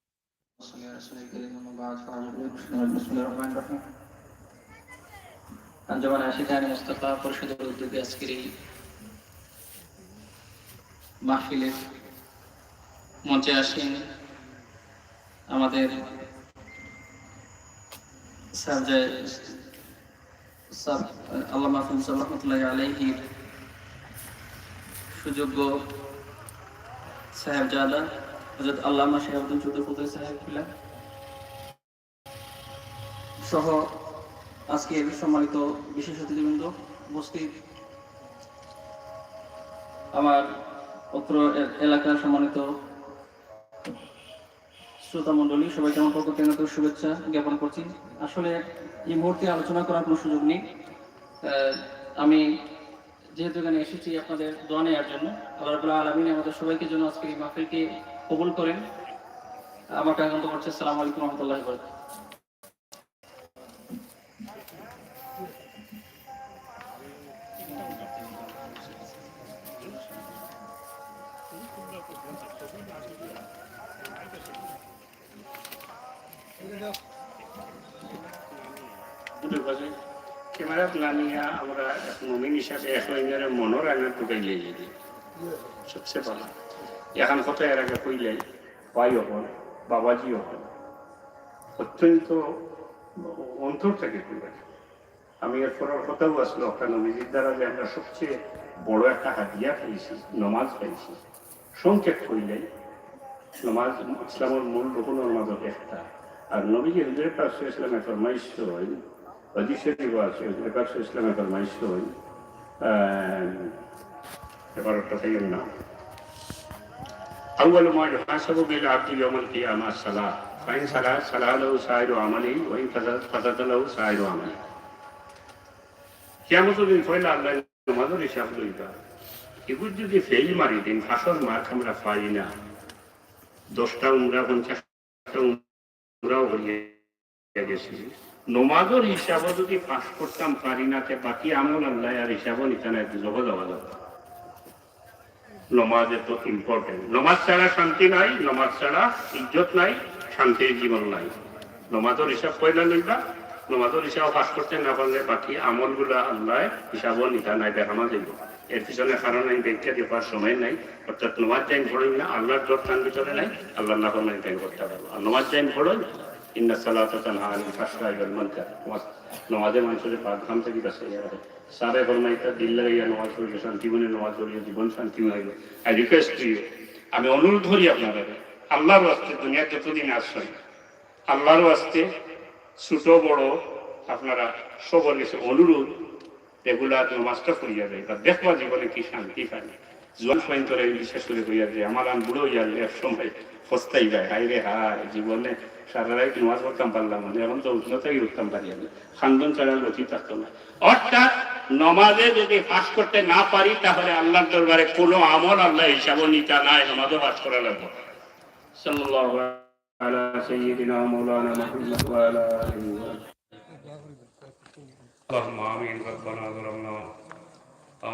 সাল্লাল্লাহু আলাইহি ওয়া সাল্লাম। আঞ্জুমান আশিকানে মুস্তাফা পরিষদের উদ্যোগে আজকের এই মাহফিলে মঞ্চে আসেন আমাদের আল্লামা ফজল রহমতুল্লাহি আলাইহির সুযোগ্য সাহেবজাদা হযরত আল্লামা শাহাবুদ্দিন চৌধুরী সাহেব সহ আজকের সম্মানিত বিশেষ অতিথিবৃন্দ উপস্থিত, আমার অত্র এলাকার সম্মানিত শ্রোতা মণ্ডলী, সবাইকে আমার পক্ষ থেকে শুভেচ্ছা জ্ঞাপন করছি। আসলে এই মুহূর্তে আলোচনা করার কোনো সুযোগ নেই। আমি যেহেতু এখানে এসেছি আপনাদের দোয়া নেওয়ার জন্য, আল্লাহ রাব্বুল আলামিন আমাদের সবাইকে জন্য আজকে এই মাহফিলকে কবুল করেন। আমাকে আগন্ত করছে। আসসালামু আলাইকুম ওয়া রাহমাতুল্লাহি ওয়া বারাকাতুহু। ক্যামেরা নামিয়া আমরা মুমিন হিসাবে একজনের মনের আয়না ঢুকাই লিয়ে যাই সবচেয়ে ভালো। এখন কত এর আগে কইলাই ভাই হন বাবাজি হন অত্যন্ত অন্তর থেকে কইবেন, আমি এর পরের কথাও আসলো একটা নবীজির দ্বারা যে আমরা সবচেয়ে বড় একটা হাদিয়া পেয়েছি, নমাজ পেয়েছি। সংক্ষেপ করিলে নমাজ ইসলামের মূল রকমের মাঝে একটা। আর নবীজি হুজুর পাক ইসলামের ফরমাইশ হয়, হাদিসে আছে হুজুর পাক ইসলামের ফরমাইশ হয়, এবার একটা থেকে না أول ما يحاسب به العبد يوم القيامة الصلاة فإن صلى له سائر عمله وإن فسد له سائر عمله কিয়ামতের দিন পয়লা আল্লাহ নামাজের হিসাব লইবা। এগুলো যদি ফেল মারি দিন ফাঁসর মার্ক আমরা পাই না, 10টা উমরা 50টা উমরাও হইয়া গেছি, নমাজের হিসাবও যদি পাশ করতাম পারি না, বাকি আমল আল্লাহ আর হিসাবও নিতে নাই, জগৎ যাওয়া যাবে। নমাজ এত ইম্পর্টেন্ট। নমাজ ছাড়া শান্তি নাই, নমাজ ছাড়া ইজ্জত নাই, শান্তির জীবন নাই। নমাজের হিসাব পয়লা লইবা, নমাজের হিসাব পাশ করতে না পারলে বাকি আমলগুলা আল্লাহ হিসাবও নিতে নাই, দেখানো যাইব। এর পিছনে কারণ আমি ব্যাখ্যা দেওয়ার সময় নাই। অর্থাৎ নমাজ টাইম পড়ই না, আল্লাহর দর টান ভিতরে নাই, আল্লাহ না করলে টাইম করতে পারবো। আর নমাজ টাইম পড়ই ইন্না সালাতা তানহা আনিল ফাহশাই ওয়াল মুনকার। নমাজে মানুষের পাক ঘাম থেকে বাঁচিয়ে রাখে। সারে ফরমাইতা দিল লাগাইয়া নমাজ পড়লে শান্তি মনে নমাজ পড়লে জীবন শান্তি হইল। আই রিকোয়েস্ট টু ইউ, আমি অনুরোধ করি আপনারা আল্লাহর ওয়াস্তে দুনিয়া যতদিন আসছেন, আল্লাহর ওয়াস্তে ছোট বড় আপনারা সবার কাছে অনুরোধ, রেগুলার নমাজটা করিয়া যায় বা দেখবা জীবনে কি শান্তি পাই। জোয়ান ফাইন করে বিশেষ করে হইয়া যায়, আমার আন বুড়ো হইয়া এক সময় ফস্তাই যায়, হাই রে হাই জীবনে সারা রাত নামাজ পড়তাম পারলাম না, এখন তো উষ্ণতাই উঠতাম পারি আমি, খান্দন ছাড়া গতি থাকতো না। অর্থাৎ নমাজে যদি পাশ করতে না পারি তাহলে আল্লাহর দরবারে কোনো আমল আল্লাহ হিসাবও নিতে নাই, নমাজও পাশ করা লাগবে। সাল্লাল্লাহু আলা সাইয়্যিদিনা মাওলানা মুহাম্মদ ওয়া আলা আলিহি ওয়া اللهم آمين. ربنا ظلمنا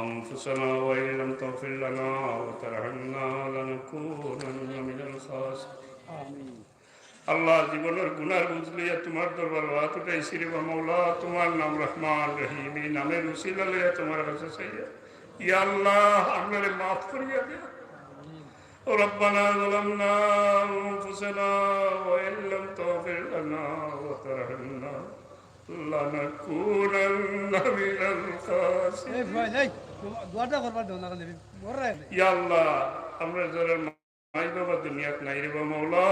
أنفسنا وإن لم تغفر لنا وترحمنا لنكونن من الخاسرين. আল্লাহ জীবনের গুনার বুঝলিয়া তোমার দরবার হাত উঠাইছি রে মাওলা, তোমার নাম রহমান রহিম, এই নামের উসিলা লইয়া তোমার কাছে চাইয়া, ইয়া আল্লাহ আমারে মাফ করিয়া দিও। ربنا ظلمنا أنفسنا وإن لم تغفر لنا وترحمنا لنكونن من الخاسرين. ইয়া আল্লাহ আমরা যারা মাই বাবা দুনিয়াত নাই রে মাওলা,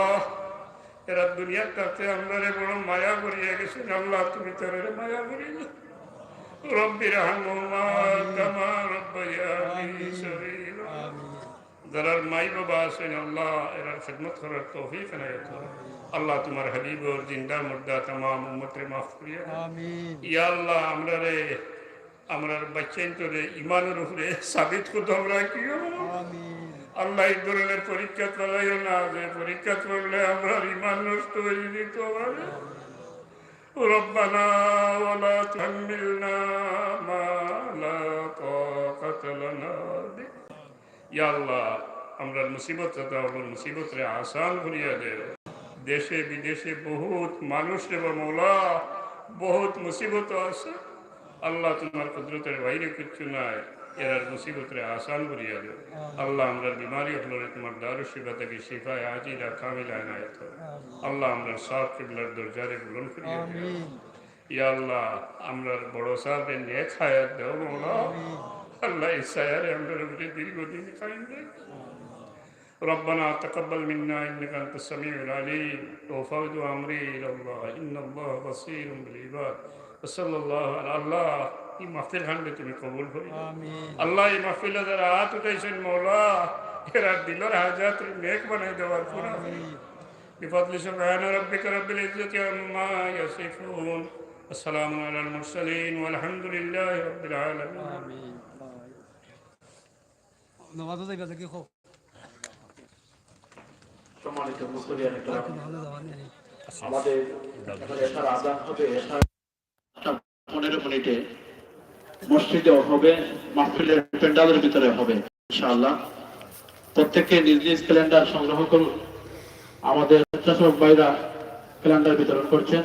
এরা দুনিয়ার কাছে আমরা বড় মায়া করিয়া গেছেন। আল্লাহ তুমি তাদের মায়া করিয়া রব্বির রহমহুমা কামা রব্বায়ানি সগীরা। যারা মাই বাবা আছেন আল্লাহ এরা খিদমত করার তৌফিক এনায়েত করো। আল্লাহ তোমার হাবিব ওর জিন্দা মুর্দা तमाम উম্মতরে মাফ করিয়া আমিন। ইয়া আল্লাহ আমরার বাচ্চাইন তোরে ঈমানের উপরে সাবিত করতে আমরা কি আমিন। আল্লাহ এই ধরনের পরীক্ষা চালাইও না, যে পরীক্ষা চললে আমরা ঈমান নষ্ট হয়ে যেত পারে। রব্বানা ওয়ালা তুহাম্মিলনা মা লা তাকাতা লানা বিহি। ইয়া আল্লাহ আমরার মুসিবত মুসিবতরে আসান করিয়া দেও। দেশে বিদেশে বহুত মানুষ রে মাওলা, বহুত মুসিবত আছে। আল্লাহ তোমার কুদরতের বাইরে কিচ্ছু নাই, এরার মুসিবতরে আসান করিয়া দেও। আল্লাহ আমরার বিমারি হলরে তোমার দারুশ শিফা থেকে শিফায় আজিলা কামিলা এনায়েত করো। আল্লাহ আমরার সাহেব কিবলার দরজারে বুলন্দ করিয়া দেও। ইয়া আল্লাহ আমরার বড় সাহেবের নেক হায়াত দেও মাওলা। আল্লাহ এই সায়ারে আমরার উপরে দীর্ঘদিন কায়েম দেও। ربنا تقبل منا إنك أنت السميع العليم وفوض أمري إلى الله إن الله بصير بالعباد وصلى الله على الله. এই মাহফিল খানকে তুমি কবুল করি আল্লাহ। এই মাহফিলে যারা হাত উঠাইছেন মৌলা, এরা দিলের হাজাত নেক বানাই দেওয়ার পুরা বিফadli সুবহান রাব্বিকা রাব্বিল ইজ্জাতি আম্মা ইয়াসিফুন ওয়া সালামুন আলাল মুরসালিন ওয়া আলহামদুলিল্লাহি রাব্বিল আলামিন। আমিন। নামাজে যাইবা কি খো সম্মানিত মুসলিম আমাদের এশার আযান হবে, এশার 15 মিনিটে মসজিদে হবে, মাহফিলের প্যান্ডেলের ভিতরে হবে ইনশাআল্লাহ। প্রত্যেককে নিজ নিজ ক্যালেন্ডার সংগ্রহ করুন। আমাদের স্বেচ্ছাসেবক ভাইরা ক্যালেন্ডার বিতরণ করছেন।